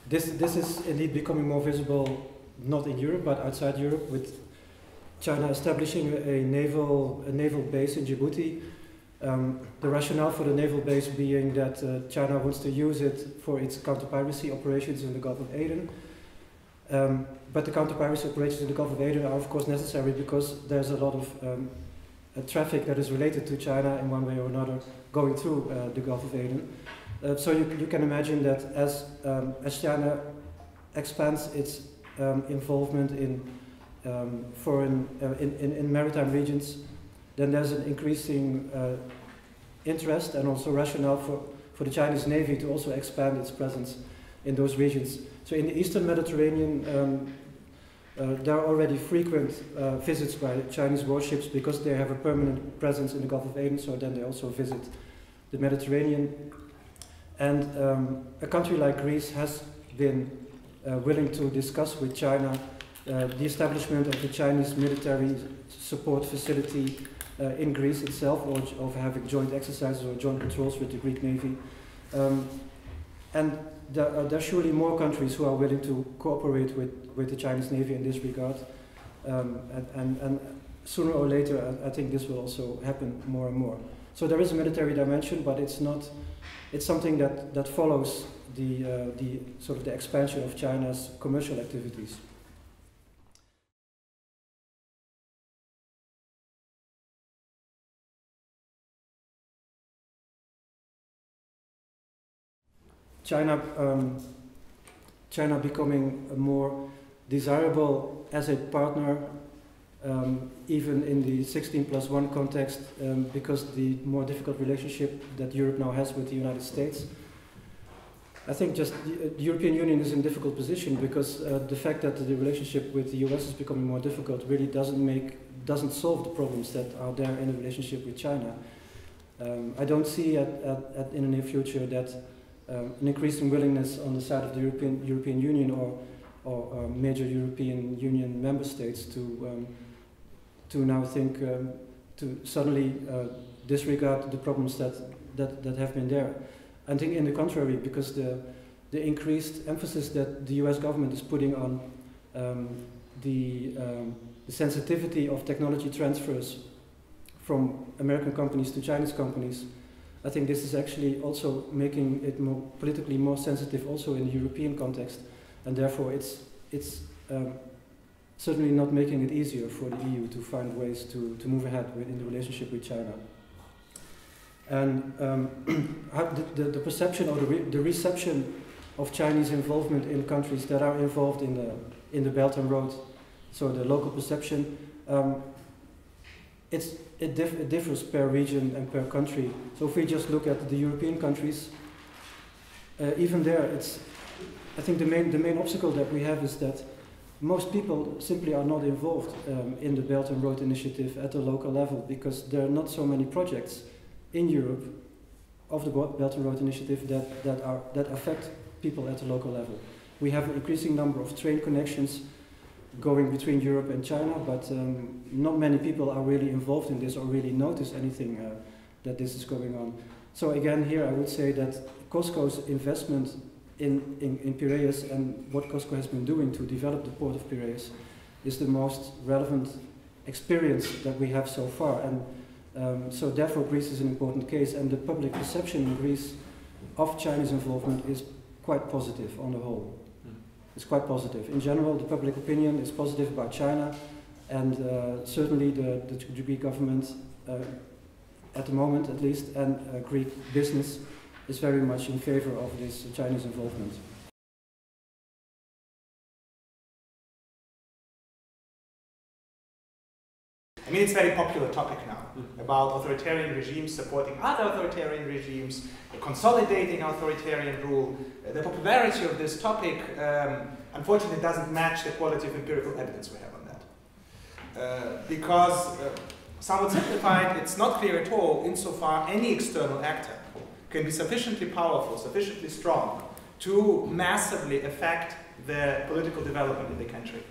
Speaker 4: This is indeed becoming more visible, not in Europe, but outside Europe, with China establishing a naval base in Djibouti. The rationale for the naval base being that China wants to use it for its counter-piracy operations in the Gulf of Aden. But the counter-piracy operations in the Gulf of Aden are of course necessary because there's a lot of traffic that is related to China in one way or another going through the Gulf of Aden. So you can imagine that as China expands its involvement in in maritime regions, then there's an increasing interest and also rationale for the Chinese Navy to also expand its presence in those regions. So in the Eastern Mediterranean, there are already frequent visits by Chinese warships because they have a permanent presence in the Gulf of Aden, so then they also visit the Mediterranean. And a country like Greece has been willing to discuss with China the establishment of the Chinese military support facility in Greece itself, or of having joint exercises or joint patrols with the Greek Navy. And there are surely more countries who are willing to cooperate with the Chinese Navy in this regard. And sooner or later, I think this will also happen more and more. So there is a military dimension, but it's something that follows the sort of the expansion of China's commercial activities. China becoming more desirable as a partner, even in the 16+1 context, because the more difficult relationship that Europe now has with the United States. I think just the European Union is in a difficult position because the fact that the relationship with the US is becoming more difficult really doesn't solve the problems that are there in the relationship with China. I don't see in the near future that an increasing willingness on the side of the European Union or major European Union member states to now think to suddenly disregard the problems that have been there. I think in the contrary, because the increased emphasis that the US government is putting on the sensitivity of technology transfers from American companies to Chinese companies, I think this is actually also making it politically more sensitive also in the European context, and therefore it's certainly not making it easier for the EU to find ways to move ahead in the relationship with China. And the perception or the reception of Chinese involvement in countries that are involved in the Belt and Road, so the local perception, it differs per region and per country. So if we just look at the European countries, even there, I think the main obstacle that we have is that most people simply are not involved in the Belt and Road Initiative at the local level because there are not so many projects in Europe of the Belt and Road Initiative that affect people at the local level. We have an increasing number of train connections going between Europe and China, but not many people are really involved in this or really notice anything that this is going on. So again, here I would say that Costco's investment in Piraeus and what Costco has been doing to develop the port of Piraeus is the most relevant experience that we have so far. And so therefore Greece is an important case, and the public perception in Greece of Chinese involvement is quite positive on the whole. It's quite positive. In general, the public opinion is positive about China, and certainly the Greek government, at the moment at least, and Greek business is very much in favor of this Chinese involvement.
Speaker 5: I mean, it's a very popular topic now, about authoritarian regimes supporting other authoritarian regimes, consolidating authoritarian rule. The popularity of this topic, unfortunately, doesn't match the quality of empirical evidence we have on that. Because, somewhat simplified, it's not clear at all insofar any external actor can be sufficiently powerful, sufficiently strong, to massively affect the political development in the country.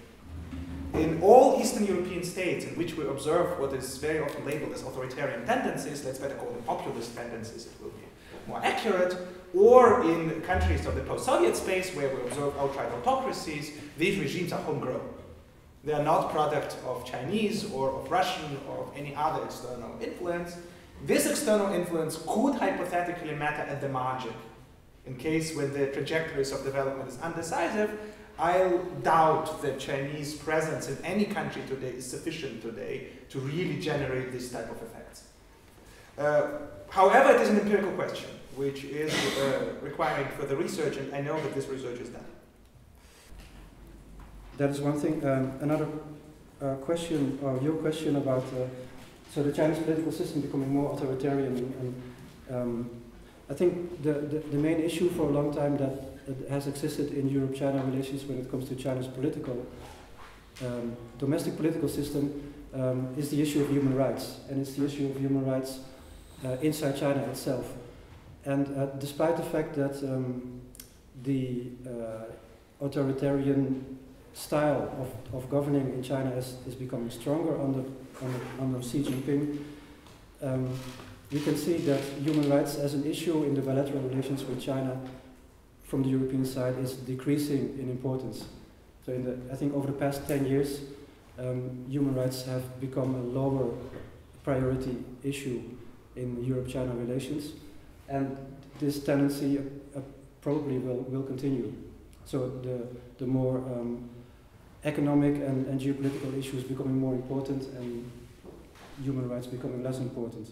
Speaker 5: In all Eastern European states in which we observe what is very often labeled as authoritarian tendencies, let's better call them populist tendencies, it will be more accurate, or in countries of the post-Soviet space where we observe outright autocracies, these regimes are homegrown. They are not product of Chinese or of Russian or of any other external influence. This external influence could hypothetically matter at the margin. In case when the trajectories of development is undecisive, I doubt that Chinese presence in any country today is sufficient today to really generate this type of effects. However, it is an empirical question, which is requiring further research, and I know that this research is done.
Speaker 4: That is one thing. Another question, or your question about so the Chinese political system becoming more authoritarian. And I think the main issue for a long time that has existed in Europe-China relations when it comes to China's domestic political system is the issue of human rights, and it's the issue of human rights inside China itself. And despite the fact that the authoritarian style of governing in China is becoming stronger under Xi Jinping, we can see that human rights as an issue in the bilateral relations with China from the European side is decreasing in importance. So I think over the past 10 years, human rights have become a lower priority issue in Europe-China relations, and this tendency probably will continue. So the more economic and geopolitical issues becoming more important and human rights becoming less important.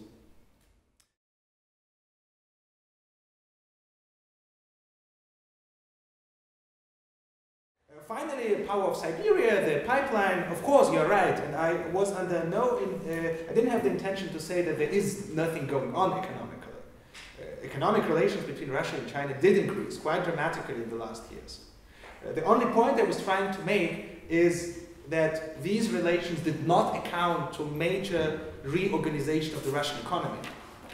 Speaker 5: Finally, the power of Siberia, the pipeline, of course, you're right, and I was under I didn't have the intention to say that there is nothing going on economically. economic relations between Russia and China did increase quite dramatically in the last years. The only point I was trying to make is that these relations did not account to major reorganization of the Russian economy,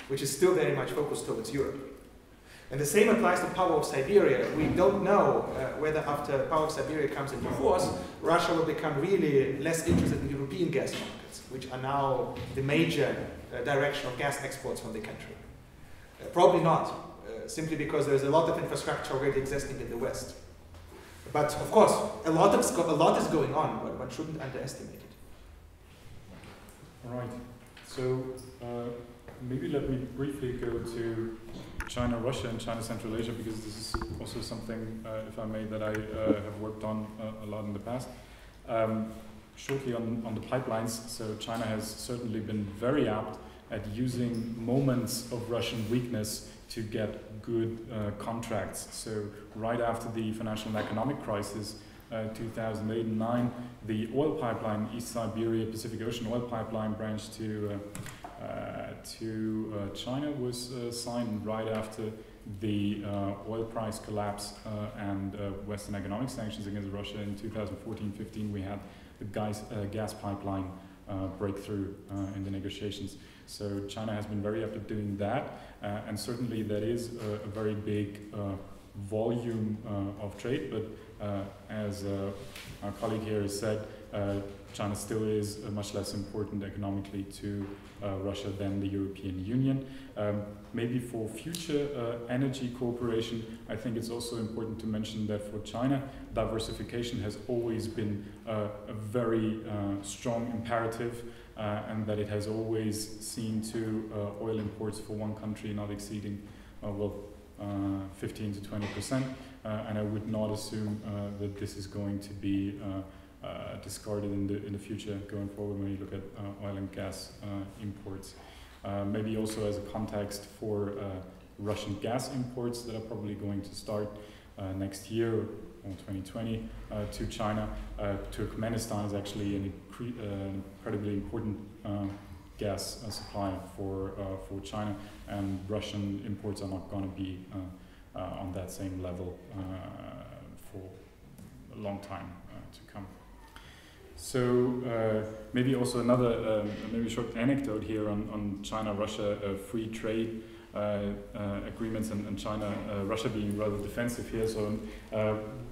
Speaker 5: which is still very much focused towards Europe. And the same applies to power of Siberia. We don't know whether after power of Siberia comes into force, Russia will become really less interested in European gas markets, which are now the major direction of gas exports from the country. Probably not, simply because there's a lot of infrastructure already existing in the West. But of course, a lot is going on, but one shouldn't underestimate it.
Speaker 2: All right. So maybe let me briefly go to China, Russia, and China, Central Asia, because this is also something, if I may, that I have worked on a lot in the past. Shortly on the pipelines, so China has certainly been very apt at using moments of Russian weakness to get good contracts. So right after the financial and economic crisis, 2008 and 2009, the oil pipeline, East Siberia Pacific Ocean oil pipeline branch to China was signed right after the oil price collapse and Western economic sanctions against Russia in 2014-15. We had the gas pipeline breakthrough in the negotiations. So China has been very apt at doing that, and certainly that is a very big volume of trade, but as our colleague here has said, China still is much less important economically to Russia than the European Union. Maybe for future energy cooperation, I think it's also important to mention that for China, diversification has always been a very strong imperative, and that it has always seen to oil imports for one country not exceeding 15 to 20%, and I would not assume that this is going to be discarded in the future going forward when you look at oil and gas imports. Maybe also as a context for Russian gas imports that are probably going to start next year or 2020 to China. Turkmenistan is actually an incredibly important gas supplier for China, and Russian imports are not going to be on that same level for a long time to come. So maybe also another maybe short anecdote here on China-Russia free trade agreements and China Russia being rather defensive here. So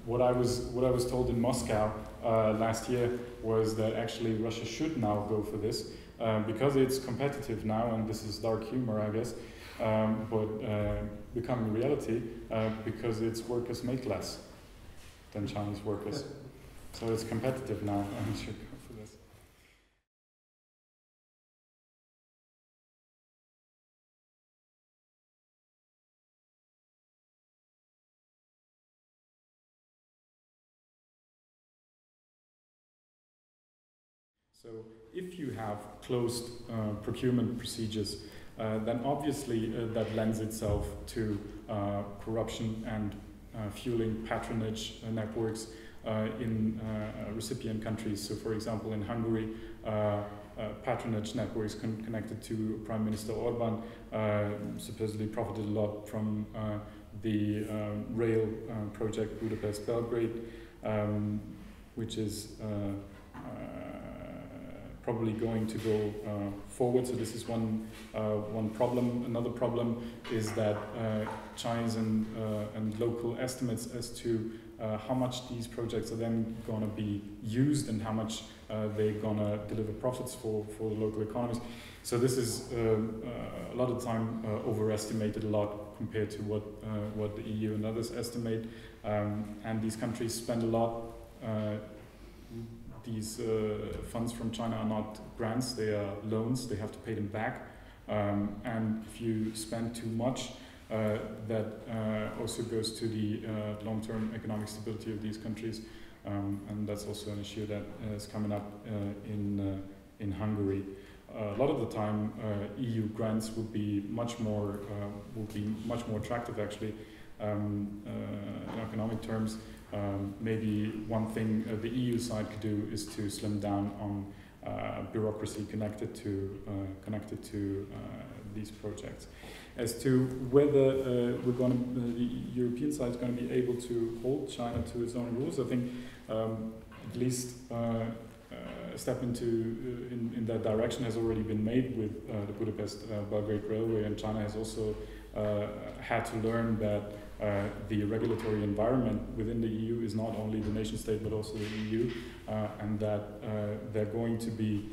Speaker 2: what I was told in Moscow last year was that actually Russia should now go for this because it's competitive now, and this is dark humor, I guess, but becoming reality because its workers make less than Chinese workers. So it's competitive now, and should go for this. So if you have closed procurement procedures, then obviously that lends itself to corruption and fueling patronage networks in recipient countries. So for example, in Hungary, patronage networks connected to Prime Minister Orban supposedly profited a lot from the rail project Budapest-Belgrade, which is probably going to go forward. So this is one problem. Another problem is that Chinese and local estimates as to how much these projects are then going to be used and how much they're going to deliver profits for the local economies. So this is a lot of the time overestimated a lot compared to what the EU and others estimate. And these countries spend a lot. These funds from China are not grants, they are loans, they have to pay them back. And if you spend too much, that also goes to the long-term economic stability of these countries. And that's also an issue that is coming up in Hungary. A lot of the time, EU grants would be much more attractive actually in economic terms. Maybe one thing the EU side could do is to slim down on bureaucracy connected to these projects. As to whether the European side is going to be able to hold China to its own rules, I think at least a step in that direction has already been made with the Budapest-Belgrade Railway, and China has also had to learn that the regulatory environment within the EU is not only the nation state but also the EU, and that there are going to be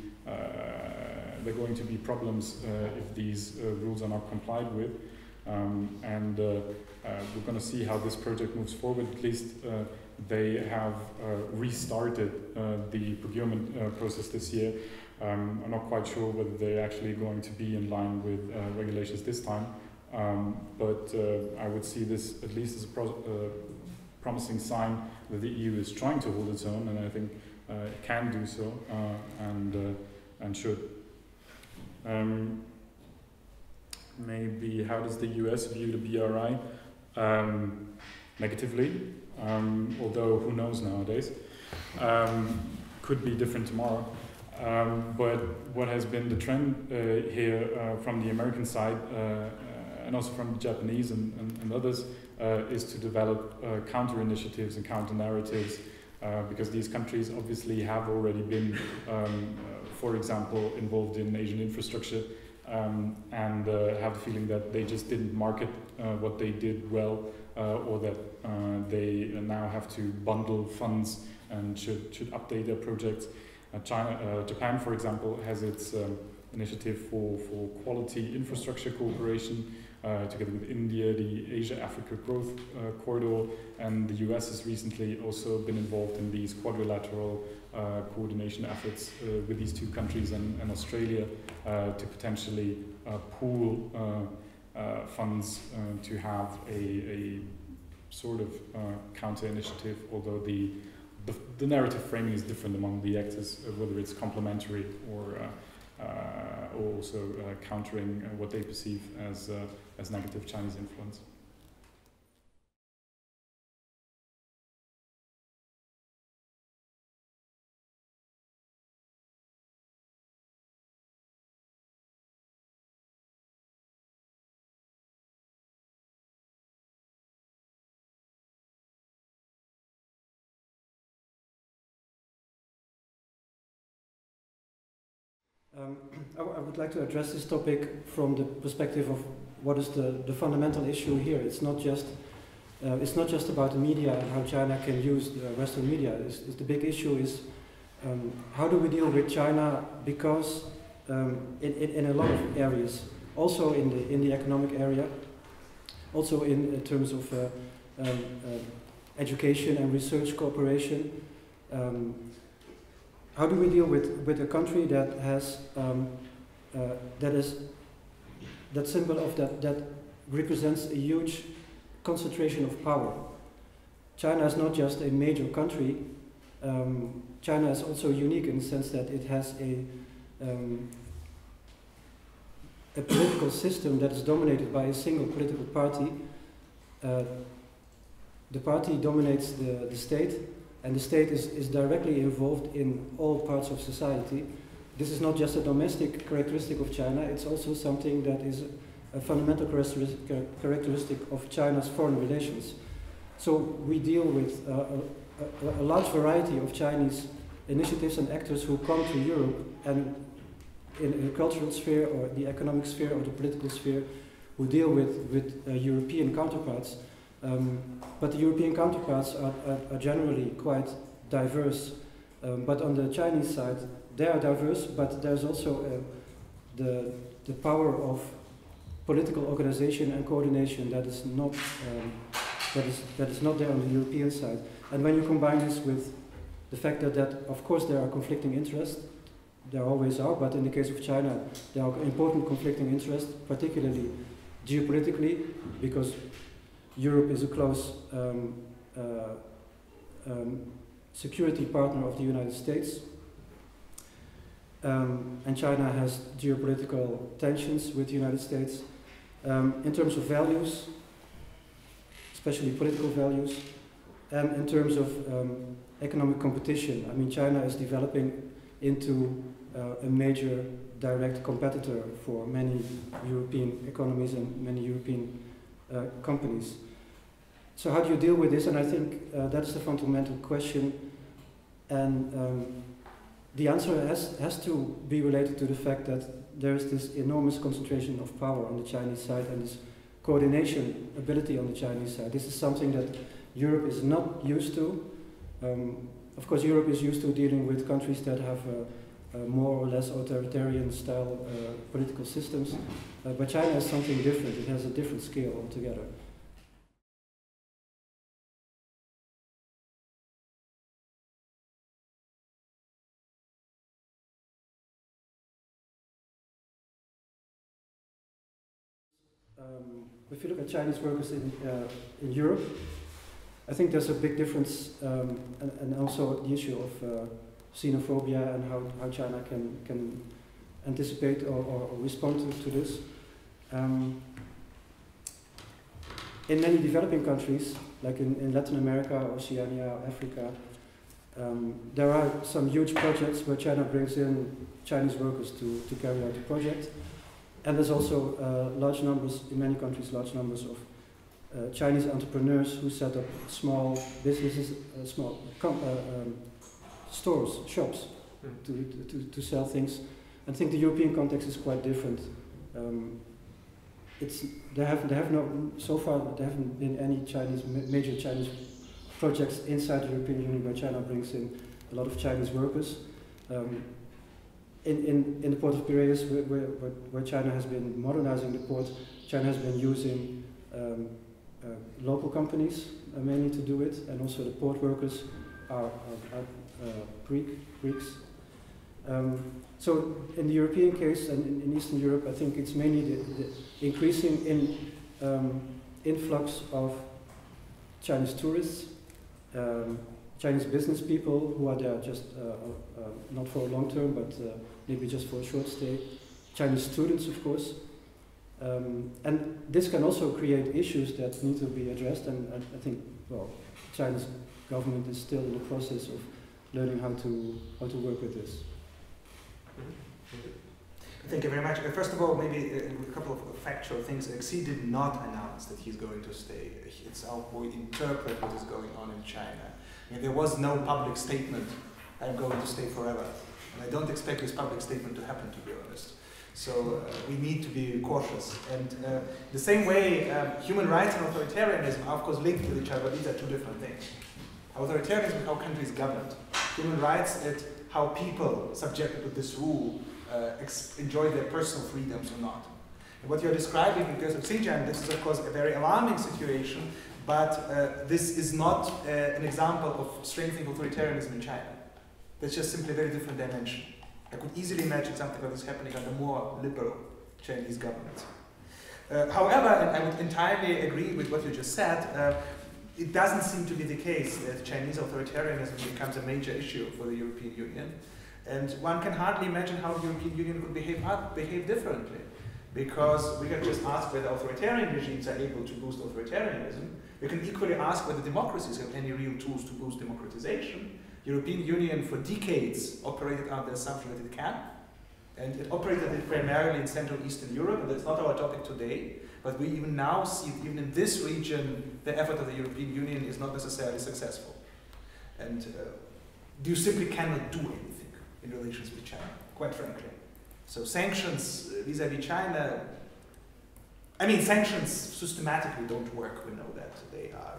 Speaker 2: problems if these rules are not complied with, and we're going to see how this project moves forward. At least they have restarted the procurement process this year. I'm not quite sure whether they're actually going to be in line with regulations this time, but I would see this at least as a promising sign that the EU is trying to hold its own, and I think it can do so and should. Maybe how does the US view the BRI? Negatively, although who knows nowadays. Could be different tomorrow. But what has been the trend here from the American side and also from the Japanese and others is to develop counter initiatives and counter narratives, because these countries obviously have already been, for example, involved in Asian infrastructure, and have the feeling that they just didn't market what they did well, or that they now have to bundle funds and should update their projects. Japan, for example, has its initiative for quality infrastructure cooperation, together with India, the Asia-Africa Growth Corridor, and the US has recently also been involved in these quadrilateral coordination efforts with these two countries and Australia to potentially pool funds to have a sort of counter initiative, although the narrative framing is different among the actors, whether it's complementary or also countering what they perceive as negative Chinese influence.
Speaker 4: I would like to address this topic from the perspective of what is the fundamental issue here. It's not just about the media and how China can use the Western media. The big issue is how do we deal with China, because in a lot of areas, also in the economic area, also in terms of education and research cooperation. How do we deal with a country that has that symbol of that represents a huge concentration of power? China is not just a major country. China is also unique in the sense that it has a political system that is dominated by a single political party. The party dominates the state, and the state is directly involved in all parts of society. This is not just a domestic characteristic of China, it's also something that is a fundamental characteristic of China's foreign relations. So we deal with a large variety of Chinese initiatives and actors who come to Europe, and in the cultural sphere or the economic sphere or the political sphere, who deal with European counterparts. But the European counterparts are generally quite diverse. But on the Chinese side, they are diverse, but there's also the power of political organization and coordination that is not there on the European side. And when you combine this with the fact that of course there are conflicting interests, there always are, but in the case of China, there are important conflicting interests, particularly geopolitically, because Europe is a close security partner of the United States, and China has geopolitical tensions with the United States. In terms of values, especially political values, and in terms of economic competition. I mean, China is developing into a major direct competitor for many European economies and many European companies. So how do you deal with this? And I think that's the fundamental question. And the answer has to be related to the fact that there is this enormous concentration of power on the Chinese side and this coordination ability on the Chinese side. This is something that Europe is not used to. Of course, Europe is used to dealing with countries that have more or less authoritarian style political systems, but China is something different. It has a different scale altogether. If you look at Chinese workers in Europe, I think there's a big difference, and also the issue of xenophobia and how China can anticipate or respond to this. In many developing countries, like in Latin America, Oceania, Africa, there are some huge projects where China brings in Chinese workers to carry out the project. And there's also large numbers, in many countries, large numbers of Chinese entrepreneurs who set up small businesses, small stores, shops, to sell things. I think the European context is quite different. There haven't been any major Chinese projects inside the European Union where China brings in a lot of Chinese workers. In the port of Piraeus, where China has been modernizing the port, China has been using local companies mainly to do it, and also the port workers are Greeks. So in the European case and in Eastern Europe, I think it's mainly the increasing influx of Chinese tourists, Chinese business people who are there just not for a long term, but maybe just for a short stay. Chinese students, of course. And this can also create issues that need to be addressed, and I think, well, China's government is still in the process of learning how to work with this.
Speaker 5: Thank you very much. First of all, maybe a couple of factual things. Xi did not announce that he's going to stay. It's how we interpret what is going on in China. I mean, there was no public statement, I'm going to stay forever. And I don't expect this public statement to happen, to be honest. So we need to be cautious. And the same way, human rights and authoritarianism are of course linked with each other, but these are two different things. Authoritarianism is how countries governed. Human rights is how people subjected to this rule enjoy their personal freedoms or not. And what you're describing in terms of Xinjiang, this is of course a very alarming situation, but this is not an example of strengthening authoritarianism in China. That's just simply a very different dimension. I could easily imagine something like this happening under more liberal Chinese governments. However, and I would entirely agree with what you just said, it doesn't seem to be the case that Chinese authoritarianism becomes a major issue for the European Union. And one can hardly imagine how the European Union could behave differently. Because we have just asked whether authoritarian regimes are able to boost authoritarianism. We can equally ask whether democracies have any real tools to boost democratization. The European Union for decades operated under the assumption that it can. And it operated it primarily in Central Eastern Europe, and that's not our topic today. But we even now see, even in this region, the effort of the European Union is not necessarily successful. And you simply cannot do anything in relations with China, quite frankly. So sanctions vis-à-vis China, I mean, sanctions systematically don't work, we know that. They are,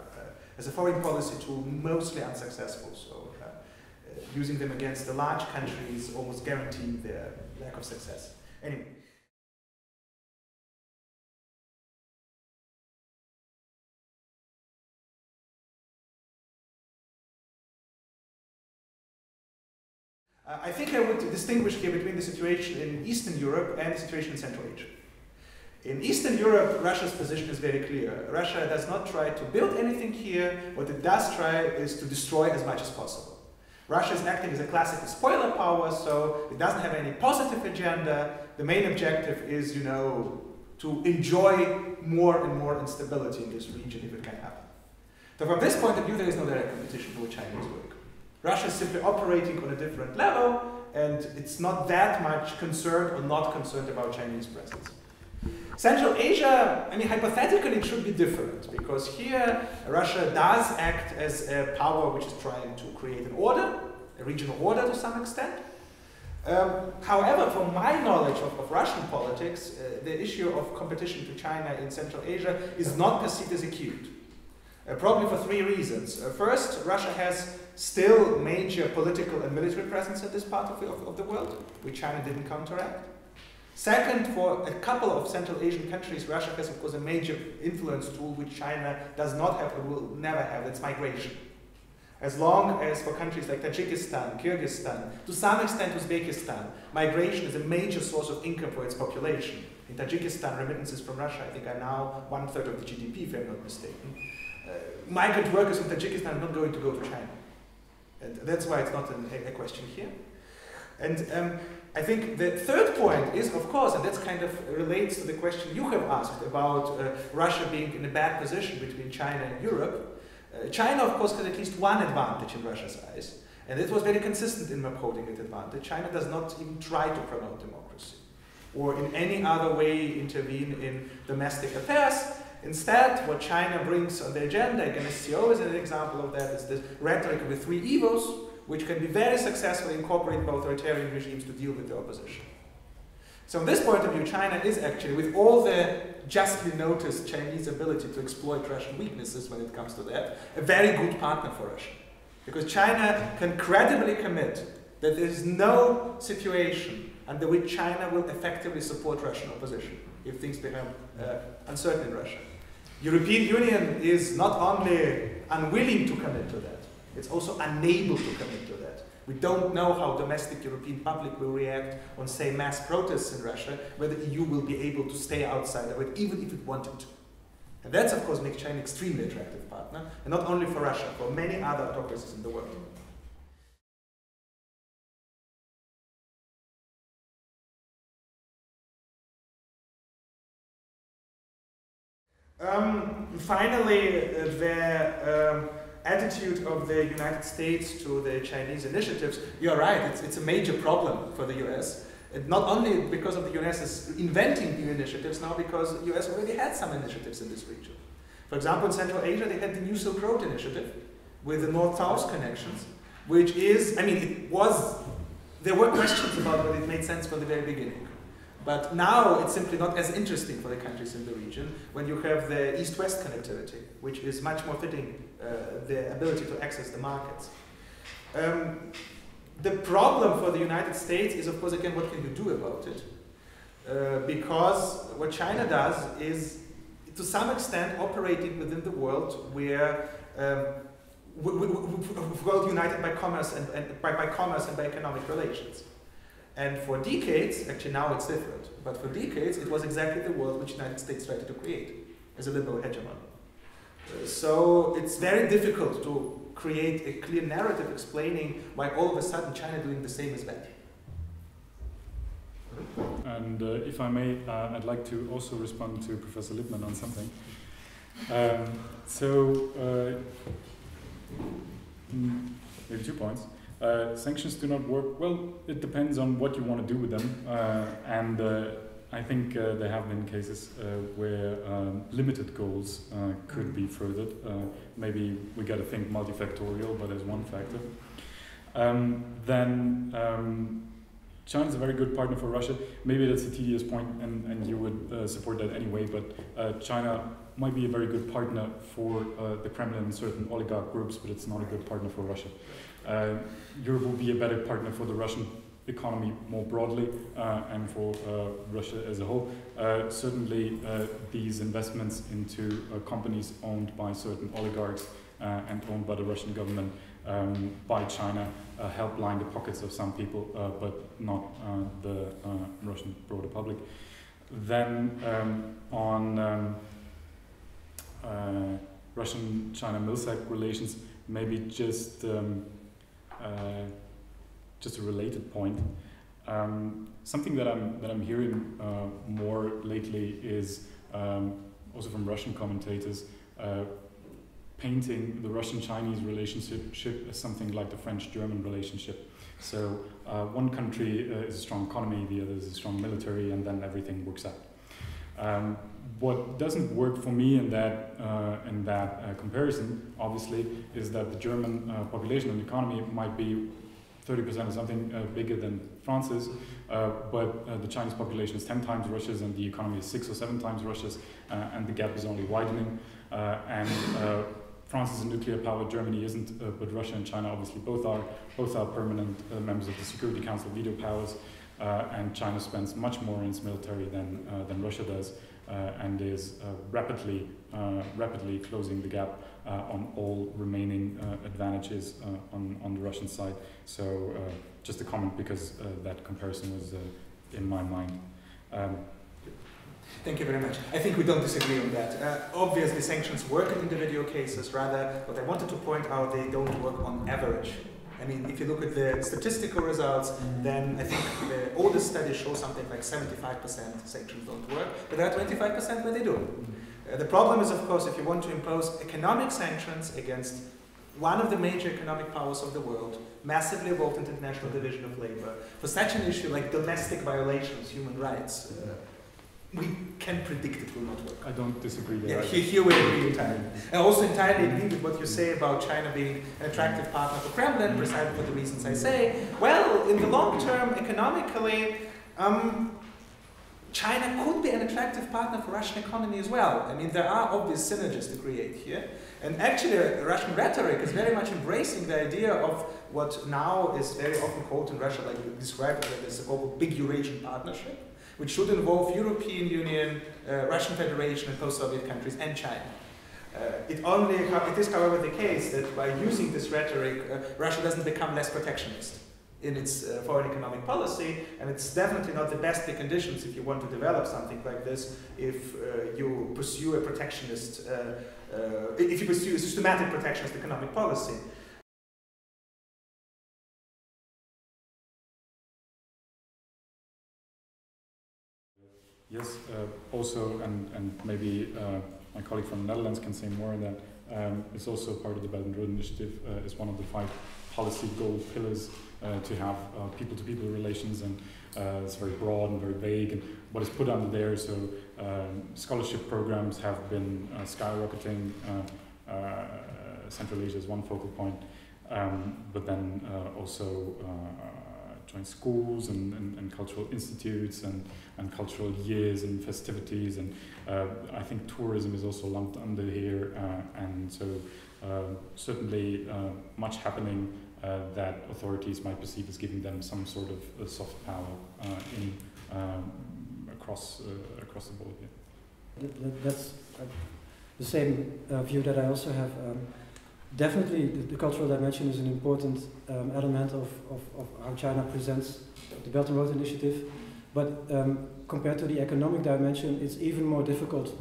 Speaker 5: as a foreign policy tool, mostly unsuccessful. So using them against the large countries almost guarantee their lack of success. Anyway. I think I would distinguish here between the situation in Eastern Europe and the situation in Central Asia. In Eastern Europe, Russia's position is very clear. Russia does not try to build anything here. What it does try is to destroy as much as possible. Russia is acting as a classical spoiler power, so it doesn't have any positive agenda. The main objective is, you know, to enjoy more and more instability in this region if it can happen. So from this point of view, there is no direct competition for Chinese work. Russia is simply operating on a different level, and it's not that much concerned or not concerned about Chinese presence. Central Asia, I mean, hypothetically it should be different, because here Russia does act as a power which is trying to create an order, a regional order to some extent. However, from my knowledge of Russian politics, the issue of competition to China in Central Asia is not perceived as acute. Probably for three reasons. First, Russia has still major political and military presence in this part of the world, which China didn't counteract. Second, for a couple of Central Asian countries, Russia has, of course, a major influence tool which China does not have or will never have, it's migration. As long as for countries like Tajikistan, Kyrgyzstan, to some extent Uzbekistan, migration is a major source of income for its population. In Tajikistan, remittances from Russia, I think, are now 1/3 of the GDP, if I'm not mistaken. Migrant workers in Tajikistan are not going to go to China. And that's why it's not a question here. And I think the third point is, of course, and that's kind of relates to the question you have asked about Russia being in a bad position between China and Europe. China, of course, has at least one advantage in Russia's eyes, and it was very consistent in upholding that advantage. China does not even try to promote democracy or in any other way intervene in domestic affairs. Instead, what China brings on the agenda, again, SCO is an example of that, is this rhetoric of the three evils, which can be very successfully incorporated by authoritarian regimes to deal with the opposition. So from this point of view, China is actually, with all the justly noticed Chinese ability to exploit Russian weaknesses when it comes to that, a very good partner for Russia. Because China can credibly commit that there is no situation under which China will effectively support Russian opposition if things become uncertain in Russia. European Union is not only unwilling to commit to that, it's also unable to commit to that. We don't know how domestic European public will react on, say, mass protests in Russia, whether the EU will be able to stay outside of it, even if it wanted to. And that, of course, makes China an extremely attractive partner, and not only for Russia, for many other autocracies in the world. Finally, the attitude of the United States to the Chinese initiatives, you're right, it's a major problem for the US. And not only because of the US is inventing new initiatives now, because the US already had some initiatives in this region. For example, in Central Asia, they had the New Silk Road initiative with the North-South connections, which is, I mean, there were questions about whether it made sense from the very beginning. But now it's simply not as interesting for the countries in the region when you have the East-West connectivity, which is much more fitting the ability to access the markets. The problem for the United States is, of course, again, what can you do about it? Because what China does is, to some extent, operating within the world where world united by commerce and by commerce and by economic relations. And for decades, actually now it's different, but for decades it was exactly the world which the United States tried to create as a liberal hegemon. So it's very difficult to create a clear narrative explaining why all of a sudden China doing the same is bad.
Speaker 2: And if I may, I'd like to also respond to Professor Libman on something. Maybe 2 points. Sanctions do not work. Well, it depends on what you want to do with them. I think there have been cases where limited goals could be furthered. Maybe we got to think multifactorial, but as one factor. China's a very good partner for Russia. Maybe that's a tedious point, and you would support that anyway, but China might be a very good partner for the Kremlin and certain oligarch groups, but it's not a good partner for Russia. Europe will be a better partner for the Russian economy more broadly and for Russia as a whole. Certainly these investments into companies owned by certain oligarchs and owned by the Russian government by China help line the pockets of some people, but not the Russian broader public. Then on Russian-China MilSec relations, maybe just a related point. Something that I'm hearing more lately is also from Russian commentators painting the Russian-Chinese relationship as something like the French-German relationship. So one country is a strong economy, the other is a strong military, and then everything works out. What doesn't work for me in that comparison, obviously, is that the German population and economy might be 30% or something bigger than France's, but the Chinese population is 10 times Russia's, and the economy is 6 or 7 times Russia's, and the gap is only widening. France is a nuclear power, Germany isn't, but Russia and China obviously both are permanent members of the Security Council veto powers, and China spends much more in its military than Russia does, and is rapidly closing the gap on all remaining advantages on the Russian side. So just a comment, because that comparison was in my mind.
Speaker 5: Thank you very much. I think we don't disagree on that. Obviously, sanctions work in individual cases. Rather, what I wanted to point out, they don't work on average. I mean, if you look at the statistical results, then I think the oldest studies show something like 75% sanctions don't work, but there are 25% where they do. The problem is, of course, if you want to impose economic sanctions against one of the major economic powers of the world, massively involved in international division of labor, for such an issue like domestic violations, human rights, we can predict it will not work.
Speaker 2: I don't disagree there.
Speaker 5: Yeah, here we agree entirely. I also entirely agree with what you say about China being an attractive partner for Kremlin, precisely for the reasons I say. Well, in the long term, economically, China could be an attractive partner for Russian economy as well. I mean, there are obvious synergies to create here. And actually, Russian rhetoric is very much embracing the idea of what now is very often called in Russia, like you described it as a global big Eurasian partnership, which should involve European Union, Russian Federation, and post-Soviet countries, and China. It is, however, the case that by using this rhetoric, Russia doesn't become less protectionist in its foreign economic policy, and it's definitely not the best preconditions if you want to develop something like this, if you pursue a protectionist, if you pursue a systematic protectionist economic policy.
Speaker 2: Yes, also, and maybe my colleague from the Netherlands can say more on that, it's also part of the Belt and Road Initiative. It's one of the 5 policy goal pillars to have people-to-people relations, and it's very broad and very vague, and what is put under there, so scholarship programs have been skyrocketing. Central Asia is one focal point, but then also joint schools and cultural institutes and cultural years and festivities, and I think tourism is also lumped under here, and so certainly much happening that authorities might perceive as giving them some sort of soft power across the board. Yeah.
Speaker 4: That's the same view that I also have. Definitely, the cultural dimension is an important element of how China presents the Belt and Road Initiative. But compared to the economic dimension, it's even more difficult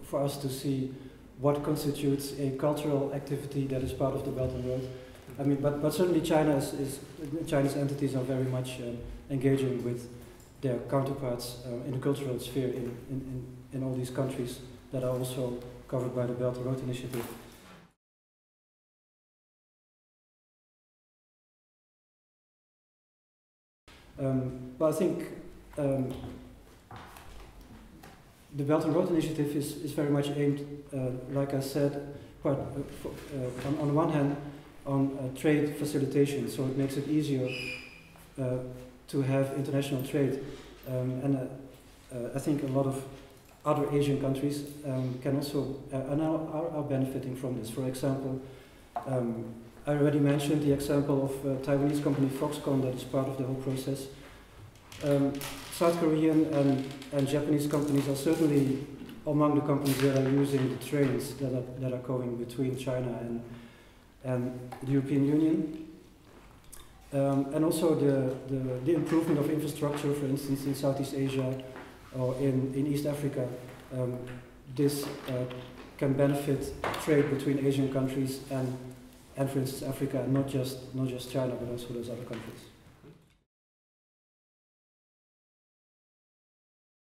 Speaker 4: for us to see what constitutes a cultural activity that is part of the Belt and Road. I mean, but certainly Chinese entities are very much engaging with their counterparts in the cultural sphere in all these countries that are also covered by the Belt and Road Initiative. But I think the Belt and Road Initiative is very much aimed, like I said, on one hand, on trade facilitation, so it makes it easier to have international trade. And I think a lot of other Asian countries can also are benefiting from this. For example, I already mentioned the example of Taiwanese company Foxconn that is part of the whole process. South Korean and Japanese companies are certainly among the companies that are using the trains that are going between China and the European Union. And also the improvement of infrastructure, for instance, in Southeast Asia or in East Africa. This can benefit trade between Asian countries and for instance Africa, and not just China, but also those other countries.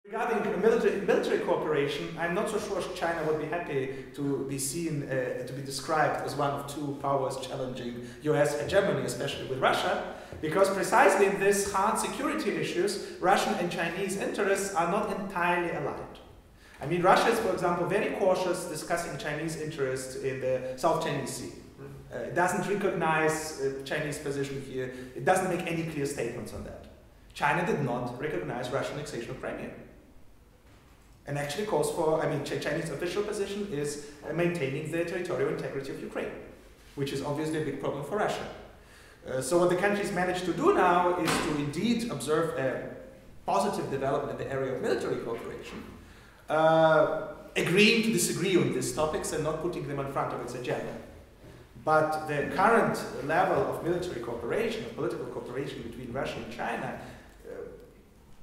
Speaker 5: Regarding military cooperation, I'm not so sure China would be happy to be seen, to be described as one of two powers challenging US hegemony, especially with Russia, because precisely in these hard security issues, Russian and Chinese interests are not entirely aligned. I mean, Russia is, for example, very cautious discussing Chinese interests in the South China Sea. It doesn't recognize Chinese position here. It doesn't make any clear statements on that. China did not recognize Russian annexation of Crimea. And actually calls for, I mean, Chinese official position is maintaining the territorial integrity of Ukraine, which is obviously a big problem for Russia. So what the countries managed to do now is to indeed observe a positive development in the area of military cooperation, agreeing to disagree on these topics and not putting them in front of its agenda. But the current level of military cooperation, of political cooperation between Russia and China,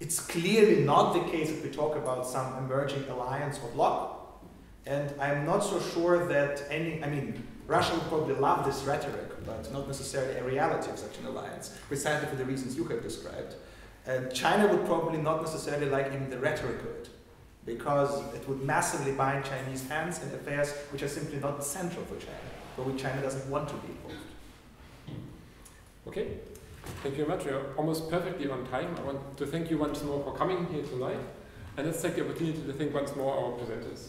Speaker 5: it's clearly not the case that we talk about some emerging alliance or bloc. And I'm not so sure that I mean, Russia would probably love this rhetoric, but not necessarily a reality of such an alliance, precisely for the reasons you have described. And China would probably not necessarily like even the rhetoric of it, because it would massively bind Chinese hands in affairs which are simply not central for China, for which China doesn't want to be involved.
Speaker 1: Okay. Thank you very much. We are almost perfectly on time. I want to thank you once more for coming here tonight. And let's take the opportunity to thank once more our presenters.